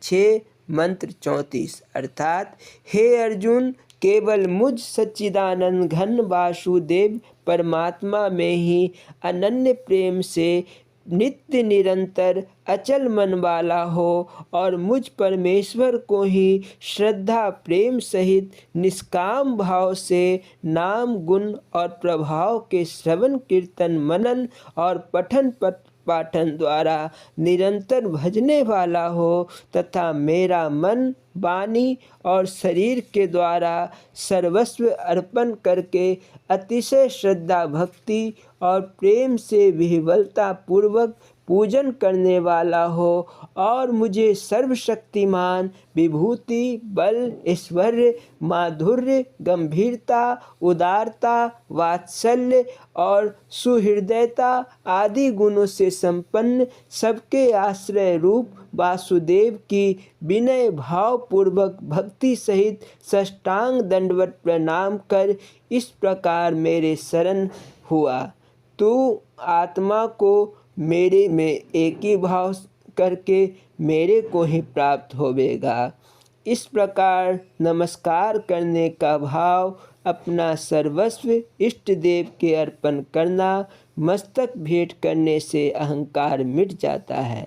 Speaker 1: 6 मंत्र 34। अर्थात हे अर्जुन, केवल मुझ सच्चिदानंद घन वासुदेव परमात्मा में ही अनन्य प्रेम से नित्य निरंतर अचल मन वाला हो और मुझ परमेश्वर को ही श्रद्धा प्रेम सहित निष्काम भाव से नाम गुण और प्रभाव के श्रवण कीर्तन मनन और पठन पाठन द्वारा निरंतर भजने वाला हो तथा मेरा मन वाणी और शरीर के द्वारा सर्वस्व अर्पण करके अतिशय श्रद्धा भक्ति और प्रेम से विह्वलता पूर्वक पूजन करने वाला हो और मुझे सर्वशक्तिमान विभूति बल ऐश्वर्य माधुर्य गंभीरता उदारता वात्सल्य और सुहृदयता आदि गुणों से संपन्न सबके आश्रय रूप वासुदेव की विनय भाव पूर्वक भक्ति सहित साष्टांग दंडवत प्रणाम कर इस प्रकार मेरे शरण हुआ। तू आत्मा को मेरे में एक ही भाव करके मेरे को ही प्राप्त होवेगा। इस प्रकार नमस्कार करने का भाव अपना सर्वस्व इष्ट देव के अर्पण करना, मस्तक भेंट करने से अहंकार मिट जाता है।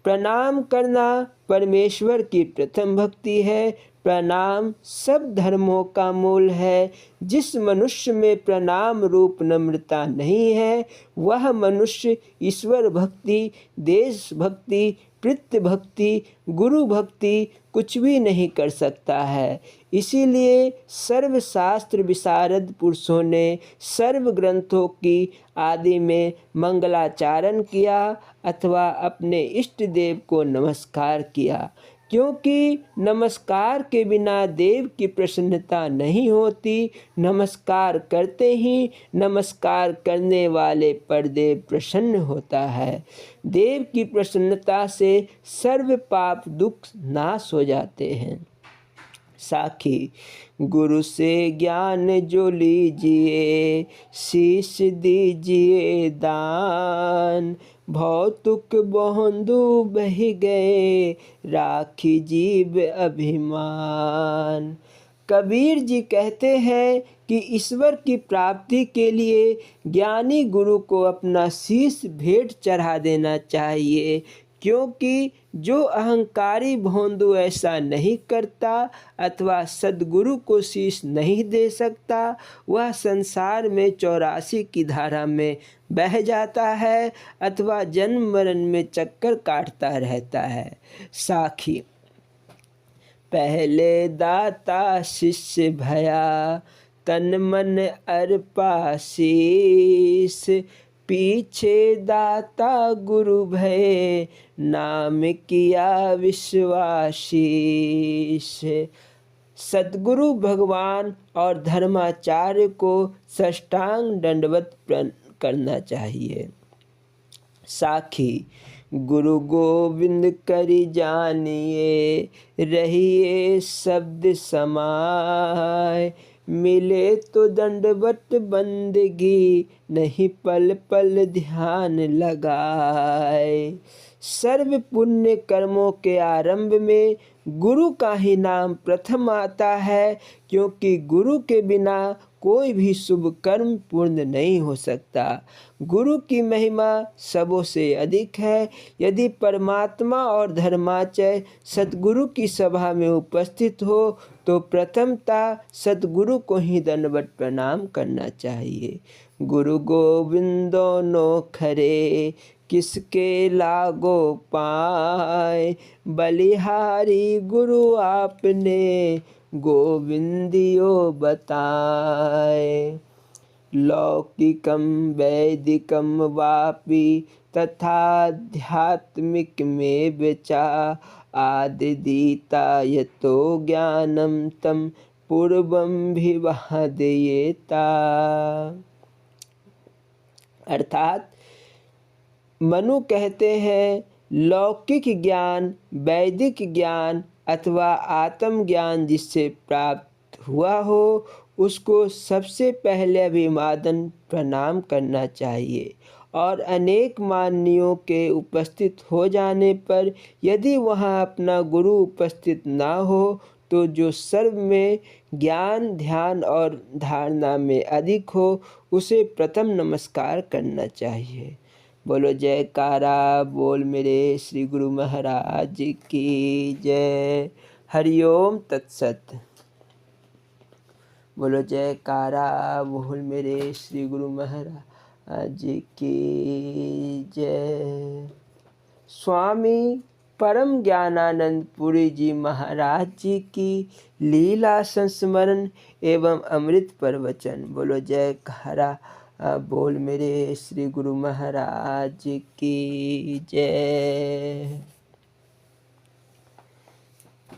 Speaker 1: प्रणाम करना परमेश्वर की प्रथम भक्ति है। प्रणाम सब धर्मों का मूल है। जिस मनुष्य में प्रणाम रूप नम्रता नहीं है वह मनुष्य ईश्वर भक्ति, देश भक्ति, पितृ भक्ति, गुरु भक्ति कुछ भी नहीं कर सकता है। इसीलिए सर्वशास्त्र विशारद पुरुषों ने सर्व ग्रंथों की आदि में मंगलाचारण किया अथवा अपने इष्ट देव को नमस्कार किया, क्योंकि नमस्कार के बिना देव की प्रसन्नता नहीं होती। नमस्कार करते ही नमस्कार करने वाले पर देव प्रसन्न होता है। देव की प्रसन्नता से सर्व पाप दुख नाश हो जाते हैं। साखी गुरु से ज्ञान जो लीजिए शीश दीजिए दान, भौतुक बंधु बह गए राखी जीव अभिमान। कबीर जी कहते हैं कि ईश्वर की प्राप्ति के लिए ज्ञानी गुरु को अपना शीश भेंट चढ़ा देना चाहिए, क्योंकि जो अहंकारी भोंदू ऐसा नहीं करता अथवा सद्गुरु को शीश नहीं दे सकता वह संसार में 84 की धारा में बह जाता है अथवा जन्म मरण में चक्कर काटता रहता है। साखी पहले दाता शिष्य भया तन मन अर्पा शीस, पीछे दाता गुरु भय नाम किया विश्वासीस। सद्गुरु भगवान और धर्माचार्य को साष्टांग दंडवत करना चाहिए। साखी गुरु गोविंद करि जानिए रहिए शब्द समाय, मिले तो दंडवत बंदगी नहीं पल पल ध्यान लगाए। सर्व पुण्य कर्मों के आरंभ में गुरु का ही नाम प्रथम आता है, क्योंकि गुरु के बिना कोई भी शुभ कर्म पूर्ण नहीं हो सकता। गुरु की महिमा सबों से अधिक है। यदि परमात्मा और धर्माचार्य सद्गुरु की सभा में उपस्थित हो तो प्रथमता सद्गुरु को ही दंडवत प्रणाम करना चाहिए। गुरु गोविंदो नो खरे किसके लागो पाए, बलिहारी गुरु आपने गोविंदियो बताए। लौकिकम वैदिकम वापि तथाध्यात्मिक में विचा, आदिदीता यतो ज्ञानम तम पूर्वम विवादयेता। अर्थात मनु कहते हैं लौकिक ज्ञान, वैदिक ज्ञान अथवा आत्मज्ञान जिससे प्राप्त हुआ हो उसको सबसे पहले अभिवादन प्रणाम करना चाहिए, और अनेक मान्यों के उपस्थित हो जाने पर यदि वहाँ अपना गुरु उपस्थित ना हो तो जो सर्व में ज्ञान, ध्यान और धारणा में अधिक हो उसे प्रथम नमस्कार करना चाहिए। बोलो जयकारा बोल मेरे श्री गुरु महाराज की जय। हरिओम तत्सत। बोलो जयकारा बोल मेरे श्री गुरु महाराज की जय। स्वामी परम ज्ञानानंद पुरी जी महाराज जी की लीला संस्मरण एवं अमृत प्रवचन। बोलो जयकारा बोल मेरे श्री गुरु महाराज की जय।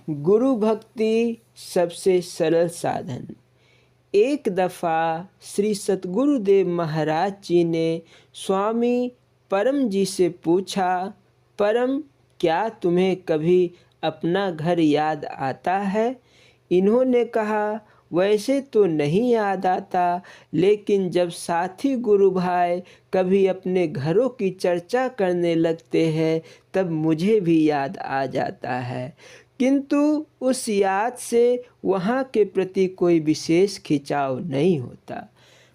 Speaker 1: गुरु भक्ति सबसे सरल साधन। एक दफ़ा श्री सतगुरुदेव महाराज जी ने स्वामी परम जी से पूछा, परम क्या तुम्हें कभी अपना घर याद आता है? इन्होंने कहा, वैसे तो नहीं याद आता, लेकिन जब साथी गुरु भाई कभी अपने घरों की चर्चा करने लगते हैं तब मुझे भी याद आ जाता है, किंतु उस याद से वहाँ के प्रति कोई विशेष खिंचाव नहीं होता।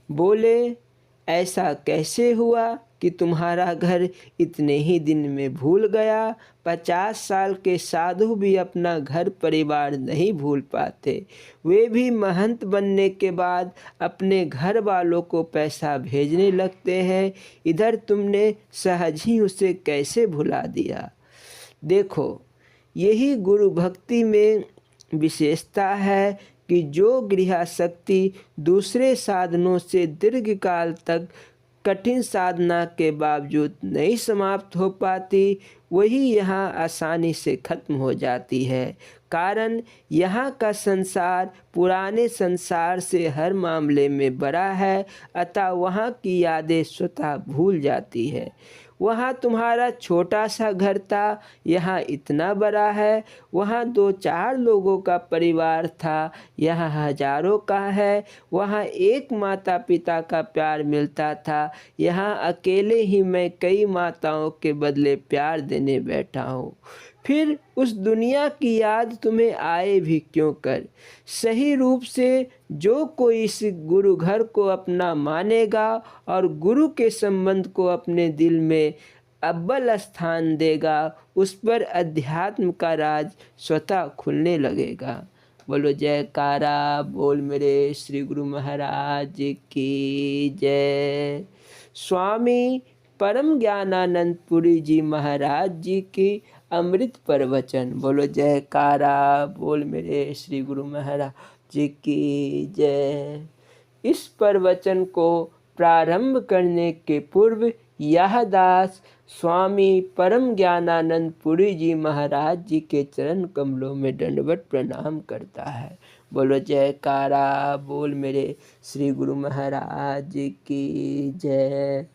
Speaker 1: बोले, ऐसा कैसे हुआ कि तुम्हारा घर इतने ही दिन में भूल गया? 50 साल के साधु भी अपना घर परिवार नहीं भूल पाते। वे भी महंत बनने के बाद अपने घर वालों को पैसा भेजने लगते हैं, इधर तुमने सहज ही उसे कैसे भुला दिया? देखो, यही गुरु भक्ति में विशेषता है कि जो गृहाशक्ति दूसरे साधनों से दीर्घकाल तक कठिन साधना के बावजूद नहीं समाप्त हो पाती, वही यहाँ आसानी से खत्म हो जाती है। कारण यहाँ का संसार पुराने संसार से हर मामले में बड़ा है, अतः वहाँ की यादें स्वतः भूल जाती है। वहाँ तुम्हारा छोटा सा घर था, यहाँ इतना बड़ा है। वहाँ 2-4 लोगों का परिवार था, यहाँ हजारों का है। वहाँ एक माता पिता का प्यार मिलता था, यहाँ अकेले ही मैं कई माताओं के बदले प्यार देने बैठा हूँ। फिर उस दुनिया की याद तुम्हें आए भी क्यों कर? सही रूप से जो कोई इस गुरु घर को अपना मानेगा और गुरु के संबंध को अपने दिल में अव्वल स्थान देगा, उस पर अध्यात्म का राज स्वतः खुलने लगेगा। बोलो जयकारा बोल मेरे श्री गुरु महाराज की जय। स्वामी परम ज्ञानानंद पुरी जी महाराज जी की अमृत प्रवचन। बोलो जयकारा बोल मेरे श्री गुरु महाराज जी की जय। इस प्रवचन को प्रारंभ करने के पूर्व यह दास स्वामी परम ज्ञानानंद पुरी जी महाराज जी के चरण कमलों में दंडवत प्रणाम करता है। बोलो जयकारा बोल मेरे श्री गुरु महाराज जी की जय।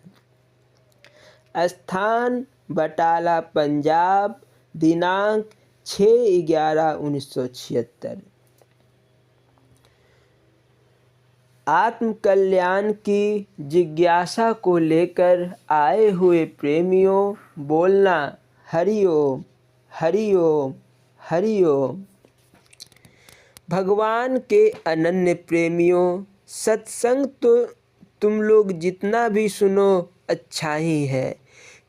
Speaker 1: स्थान बटाला पंजाब, दिनांक 6/11/1976। आत्म कल्याण की जिज्ञासा को लेकर आए हुए प्रेमियों, बोलना हरि ओम हरि ओम हरि ओम। भगवान के अनन्य प्रेमियों, सत्संग तो तुम लोग जितना भी सुनो अच्छा ही है।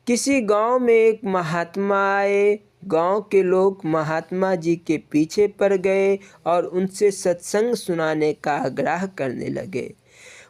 Speaker 1: किसी गांव में एक महात्मा आए। गांव के लोग महात्मा जी के पीछे पड़ गए और उनसे सत्संग सुनाने का आग्रह करने लगे।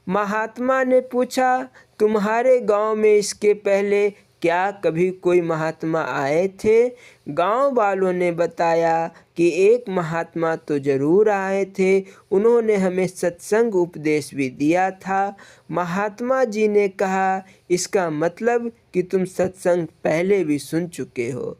Speaker 1: महात्मा ने पूछा, तुम्हारे गांव में इसके पहले क्या कभी कोई महात्मा आए थे? गांव वालों ने बताया कि एक महात्मा तो जरूर आए थे, उन्होंने हमें सत्संग उपदेश भी दिया था। महात्मा जी ने कहा, इसका मतलब कि तुम सत्संग पहले भी सुन चुके हो।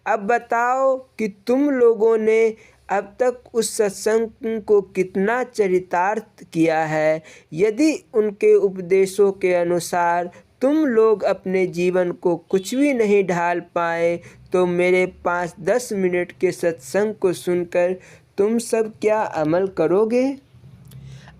Speaker 1: अब बताओ कि तुम लोगों ने अब तक उस सत्संग को कितना चरितार्थ किया है। यदि उनके उपदेशों के अनुसार तुम लोग अपने जीवन को कुछ भी नहीं ढाल पाए तो मेरे 5-10 मिनट के सत्संग को सुनकर तुम सब क्या अमल करोगे?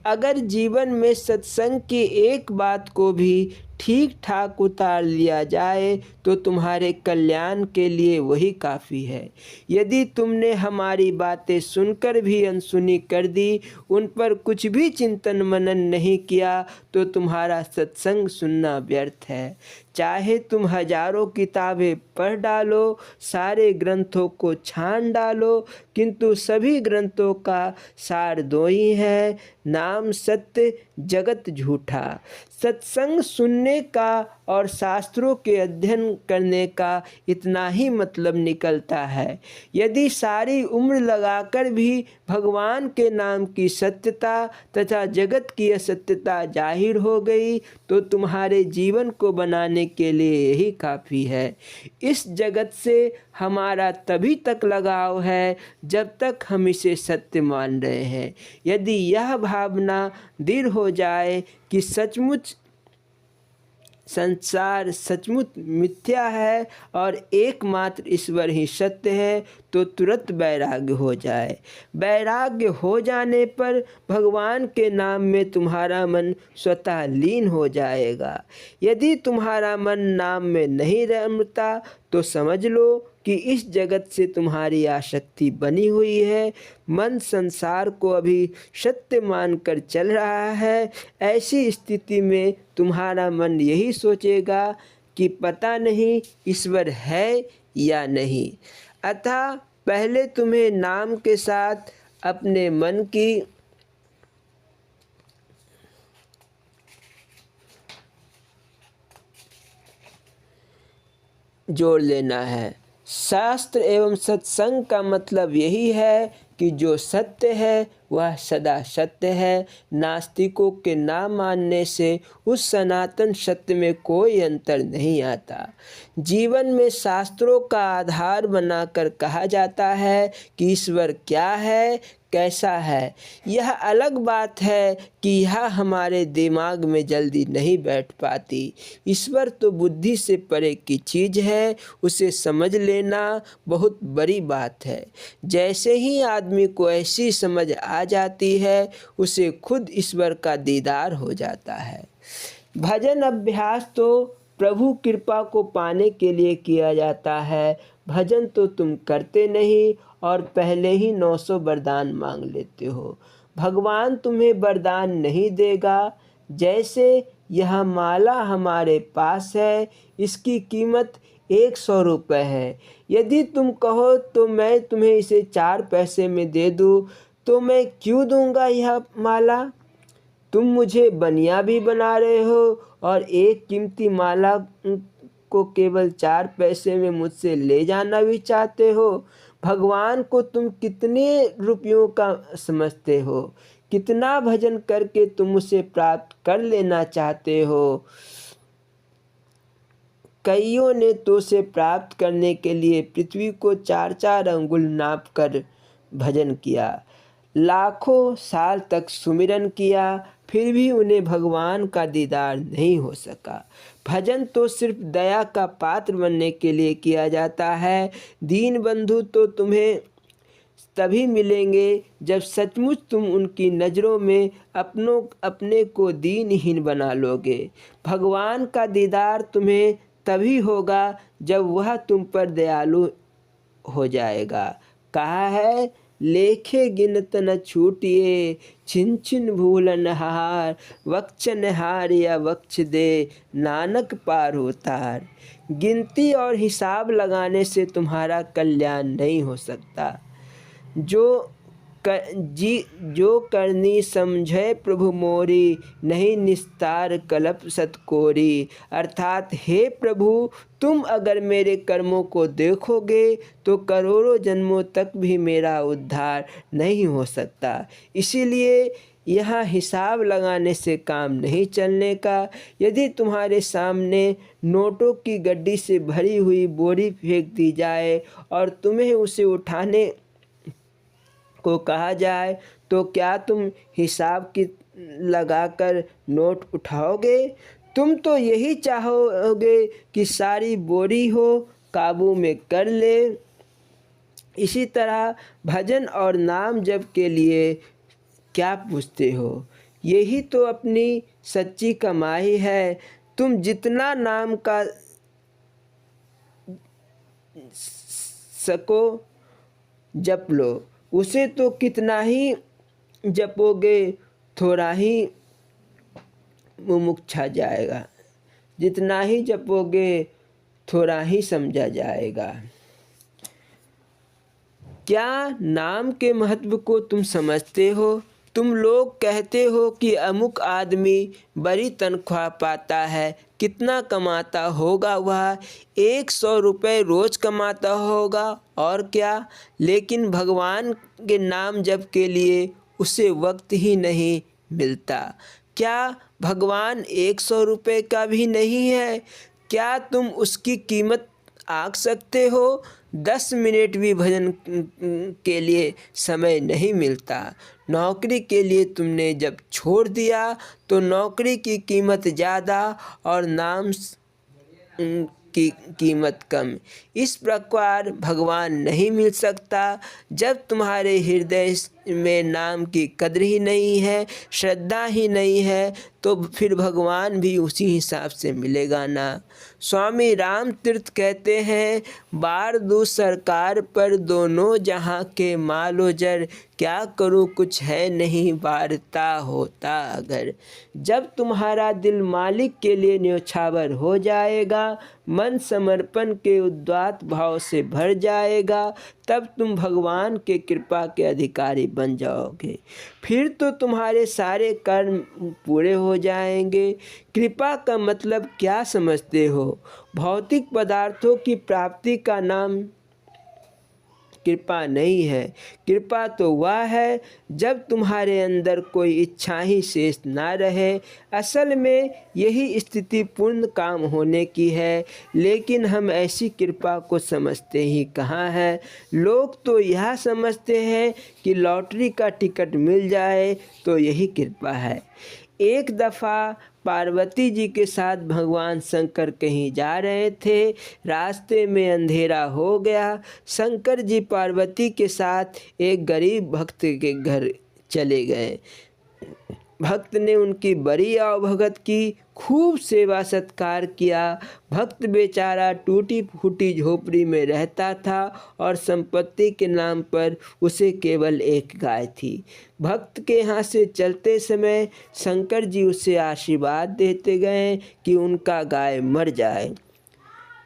Speaker 1: अगर जीवन में सत्संग की एक बात को भी ठीक ठाक उतार लिया जाए तो तुम्हारे कल्याण के लिए वही काफ़ी है। यदि तुमने हमारी बातें सुनकर भी अनसुनी कर दी, उन पर कुछ भी चिंतन मनन नहीं किया, तो तुम्हारा सत्संग सुनना व्यर्थ है। चाहे तुम हजारों किताबें पढ़ डालो, सारे ग्रंथों को छान डालो, किंतु सभी ग्रंथों का सार दो ही है, नाम सत्य, जगत झूठा। सत्संग सुनने का और शास्त्रों के अध्ययन करने का इतना ही मतलब निकलता है। यदि सारी उम्र लगाकर भी भगवान के नाम की सत्यता तथा जगत की असत्यता जाहिर हो गई, तो तुम्हारे जीवन को बनाने के लिए यही काफ़ी है। इस जगत से हमारा तभी तक लगाव है जब तक हम इसे सत्य मान रहे हैं। यदि यह भावना दृढ़ हो जाए कि सचमुच संसार सचमुच मिथ्या है और एकमात्र ईश्वर ही सत्य है, तो तुरंत वैराग्य हो जाए। वैराग्य हो जाने पर भगवान के नाम में तुम्हारा मन स्वतः लीन हो जाएगा। यदि तुम्हारा मन नाम में नहीं रमता तो समझ लो कि इस जगत से तुम्हारी आसक्ति बनी हुई है। मन संसार को अभी सत्य मानकर चल रहा है। ऐसी स्थिति में तुम्हारा मन यही सोचेगा कि पता नहीं ईश्वर है या नहीं। अतः पहले तुम्हें नाम के साथ अपने मन की जोड़ लेना है। शास्त्र एवं सत्संग का मतलब यही है कि जो सत्य है वह सदा सत्य है। नास्तिकों के ना मानने से उस सनातन सत्य में कोई अंतर नहीं आता। जीवन में शास्त्रों का आधार बनाकर कहा जाता है कि ईश्वर क्या है, कैसा है। यह अलग बात है कि यह हमारे दिमाग में जल्दी नहीं बैठ पाती। ईश्वर तो बुद्धि से परे की चीज़ है, उसे समझ लेना बहुत बड़ी बात है। जैसे ही आदमी को ऐसी समझ आ जाती है, उसे खुद ईश्वर का दीदार हो जाता है। भजन अभ्यास तो प्रभु कृपा को पाने के लिए किया जाता है। भजन तो तुम करते नहीं और पहले ही 900 वरदान मांग लेते हो। भगवान तुम्हें वरदान नहीं देगा। जैसे यह माला हमारे पास है, इसकी कीमत 100 रुपये है। यदि तुम कहो तो मैं तुम्हें इसे 4 पैसे में दे दूँ, तो मैं क्यों दूंगा यह माला? तुम मुझे बनिया भी बना रहे हो और एक कीमती माला को केवल 4 पैसे में मुझसे ले जाना भी चाहते हो। भगवान को तुम कितने रुपयों का समझते हो? कितना भजन करके तुम उसे प्राप्त कर लेना चाहते हो? कईयों ने तो उसे प्राप्त करने के लिए पृथ्वी को 4-4 अंगुल नाप कर भजन किया, लाखों साल तक सुमिरन किया, फिर भी उन्हें भगवान का दीदार नहीं हो सका। भजन तो सिर्फ दया का पात्र बनने के लिए किया जाता है। दीन बंधु तो तुम्हें तभी मिलेंगे जब सचमुच तुम उनकी नज़रों में अपने को दीनहीन बना लोगे। भगवान का दीदार तुम्हें तभी होगा जब वह तुम पर दयालु हो जाएगा। कहा है, लेखे गिनत न छूटिए, छिन छिन भूलन हार, वक्ष हार या वक्ष दे, नानक पार होतार। गिनती और हिसाब लगाने से तुम्हारा कल्याण नहीं हो सकता। जो करनी समझे प्रभु मोरी, नहीं निस्तार कलप सतकोरी। अर्थात हे प्रभु, तुम अगर मेरे कर्मों को देखोगे तो करोड़ों जन्मों तक भी मेरा उद्धार नहीं हो सकता। इसीलिए यहाँ हिसाब लगाने से काम नहीं चलने का। यदि तुम्हारे सामने नोटों की गड्डी से भरी हुई बोरी फेंक दी जाए और तुम्हें उसे उठाने को कहा जाए, तो क्या तुम हिसाब की लगाकर नोट उठाओगे? तुम तो यही चाहोगे कि सारी बोरी हो काबू में कर ले। इसी तरह भजन और नाम जप के लिए क्या पूछते हो? यही तो अपनी सच्ची कमाई है। तुम जितना नाम का सको जप लो। उसे तो कितना ही जपोगे थोड़ा ही मुमुक्षा जाएगा, जितना ही जपोगे थोड़ा ही समझा जाएगा। क्या नाम के महत्व को तुम समझते हो? तुम लोग कहते हो कि अमुक आदमी बड़ी तनख्वाह पाता है। कितना कमाता होगा वह? 100 रुपये रोज़ कमाता होगा और क्या। लेकिन भगवान के नाम जप के लिए उसे वक्त ही नहीं मिलता। क्या भगवान 100 रुपये का भी नहीं है? क्या तुम उसकी कीमत आंक सकते हो? 10 मिनट भी भजन के लिए समय नहीं मिलता। नौकरी के लिए तुमने जब छोड़ दिया तो नौकरी की कीमत ज़्यादा और नाम की कीमत कम। इस प्रकार भगवान नहीं मिल सकता। जब तुम्हारे हृदय में नाम की कद्र ही नहीं है, श्रद्धा ही नहीं है, तो फिर भगवान भी उसी हिसाब से मिलेगा ना। स्वामी राम तीर्थ कहते हैं, बार दू सरकार पर दोनों जहां के मालो जर, क्या करूं कुछ है नहीं वारता होता अगर। जब तुम्हारा दिल मालिक के लिए न्योछावर हो जाएगा, मन समर्पण के उदात्त भाव से भर जाएगा, तब तुम भगवान के कृपा के अधिकारी बन जाओगे। फिर तो तुम्हारे सारे कर्म पूरे हो जाएंगे। कृपा का मतलब क्या समझते हो? भौतिक पदार्थों की प्राप्ति का नाम कृपा नहीं है। कृपा तो वह है जब तुम्हारे अंदर कोई इच्छा ही शेष ना रहे। असल में यही स्थिति पूर्ण काम होने की है, लेकिन हम ऐसी कृपा को समझते ही कहाँ है। लोग तो यह समझते हैं कि लॉटरी का टिकट मिल जाए तो यही कृपा है। एक दफ़ा पार्वती जी के साथ भगवान शंकर कहीं जा रहे थे। रास्ते में अंधेरा हो गया। शंकर जी पार्वती के साथ एक गरीब भक्त के घर चले गए। भक्त ने उनकी बड़ी आवभगत की, खूब सेवा सत्कार किया। भक्त बेचारा टूटी फूटी झोपड़ी में रहता था और संपत्ति के नाम पर उसे केवल एक गाय थी। भक्त के यहाँ से चलते समय शंकर जी उसे आशीर्वाद देते गए कि उनका गाय मर जाए।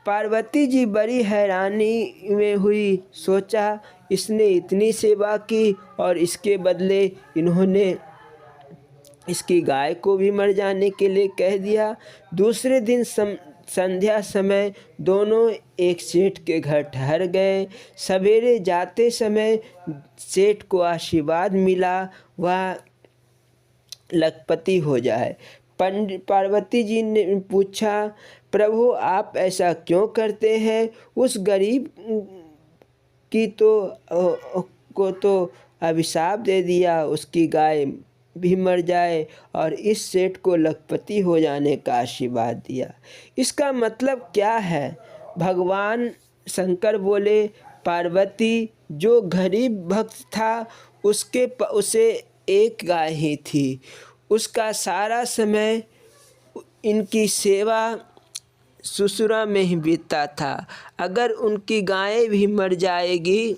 Speaker 1: पार्वती जी बड़ी हैरानी में हुई। सोचा, इसने इतनी सेवा की और इसके बदले इन्होंने इसकी गाय को भी मर जाने के लिए कह दिया। दूसरे दिन संध्या समय दोनों एक सेठ के घर ठहर गए। सवेरे जाते समय सेठ को आशीर्वाद मिला वह लखपति हो जाए। पार्वती जी ने पूछा, प्रभु आप ऐसा क्यों करते हैं? उस गरीब की को तो अभिशाप दे दिया, उसकी गाय भी मर जाए और इस सेठ को लखपति हो जाने का आशीर्वाद दिया। इसका मतलब क्या है? भगवान शंकर बोले, पार्वती जो गरीब भक्त था उसे एक गाय ही थी। उसका सारा समय इनकी सेवा ससुरा में ही बीतता था। अगर उनकी गाय भी मर जाएगी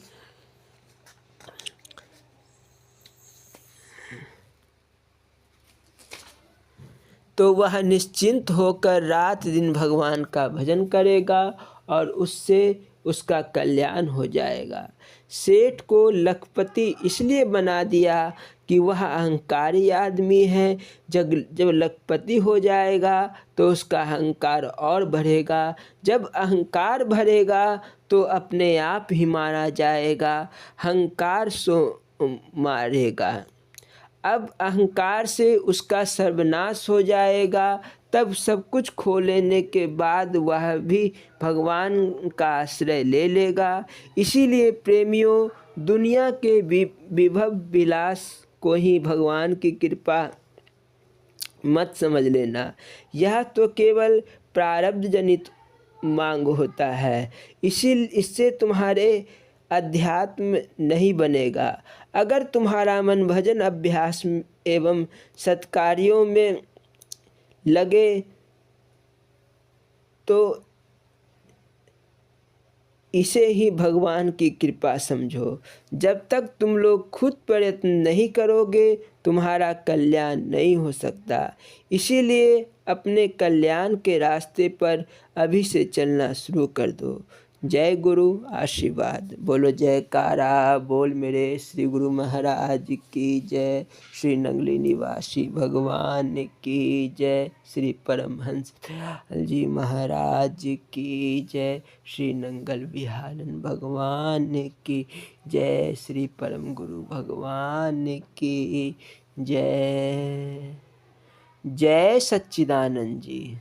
Speaker 1: तो वह निश्चिंत होकर रात दिन भगवान का भजन करेगा और उससे उसका कल्याण हो जाएगा। सेठ को लखपति इसलिए बना दिया कि वह अहंकारी आदमी है। जब लखपति हो जाएगा तो उसका अहंकार और बढ़ेगा। जब अहंकार बढ़ेगा तो अपने आप ही मारा जाएगा। अहंकार सो मारेगा। अब अहंकार से उसका सर्वनाश हो जाएगा। तब सब कुछ खो लेने के बाद वह भी भगवान का आश्रय ले लेगा। इसीलिए प्रेमियों, दुनिया के विभव विलास को ही भगवान की कृपा मत समझ लेना। यह तो केवल प्रारब्ध जनित मांग होता है। इससे तुम्हारे अध्यात्म नहीं बनेगा। अगर तुम्हारा मन भजन अभ्यास एवं सत्कार्यों में लगे तो इसे ही भगवान की कृपा समझो। जब तक तुम लोग खुद प्रयत्न नहीं करोगे, तुम्हारा कल्याण नहीं हो सकता। इसीलिए अपने कल्याण के रास्ते पर अभी से चलना शुरू कर दो। जय गुरु आशीर्वाद। बोलो जयकारा बोल मेरे श्री गुरु महाराज की जय। श्री नंगली निवासी भगवान की जय। श्री परमहंस दयाल जी महाराज की जय। श्री नंगल विहारन भगवान की जय। श्री परम गुरु भगवान की जय। जय सच्चिदानंद जी।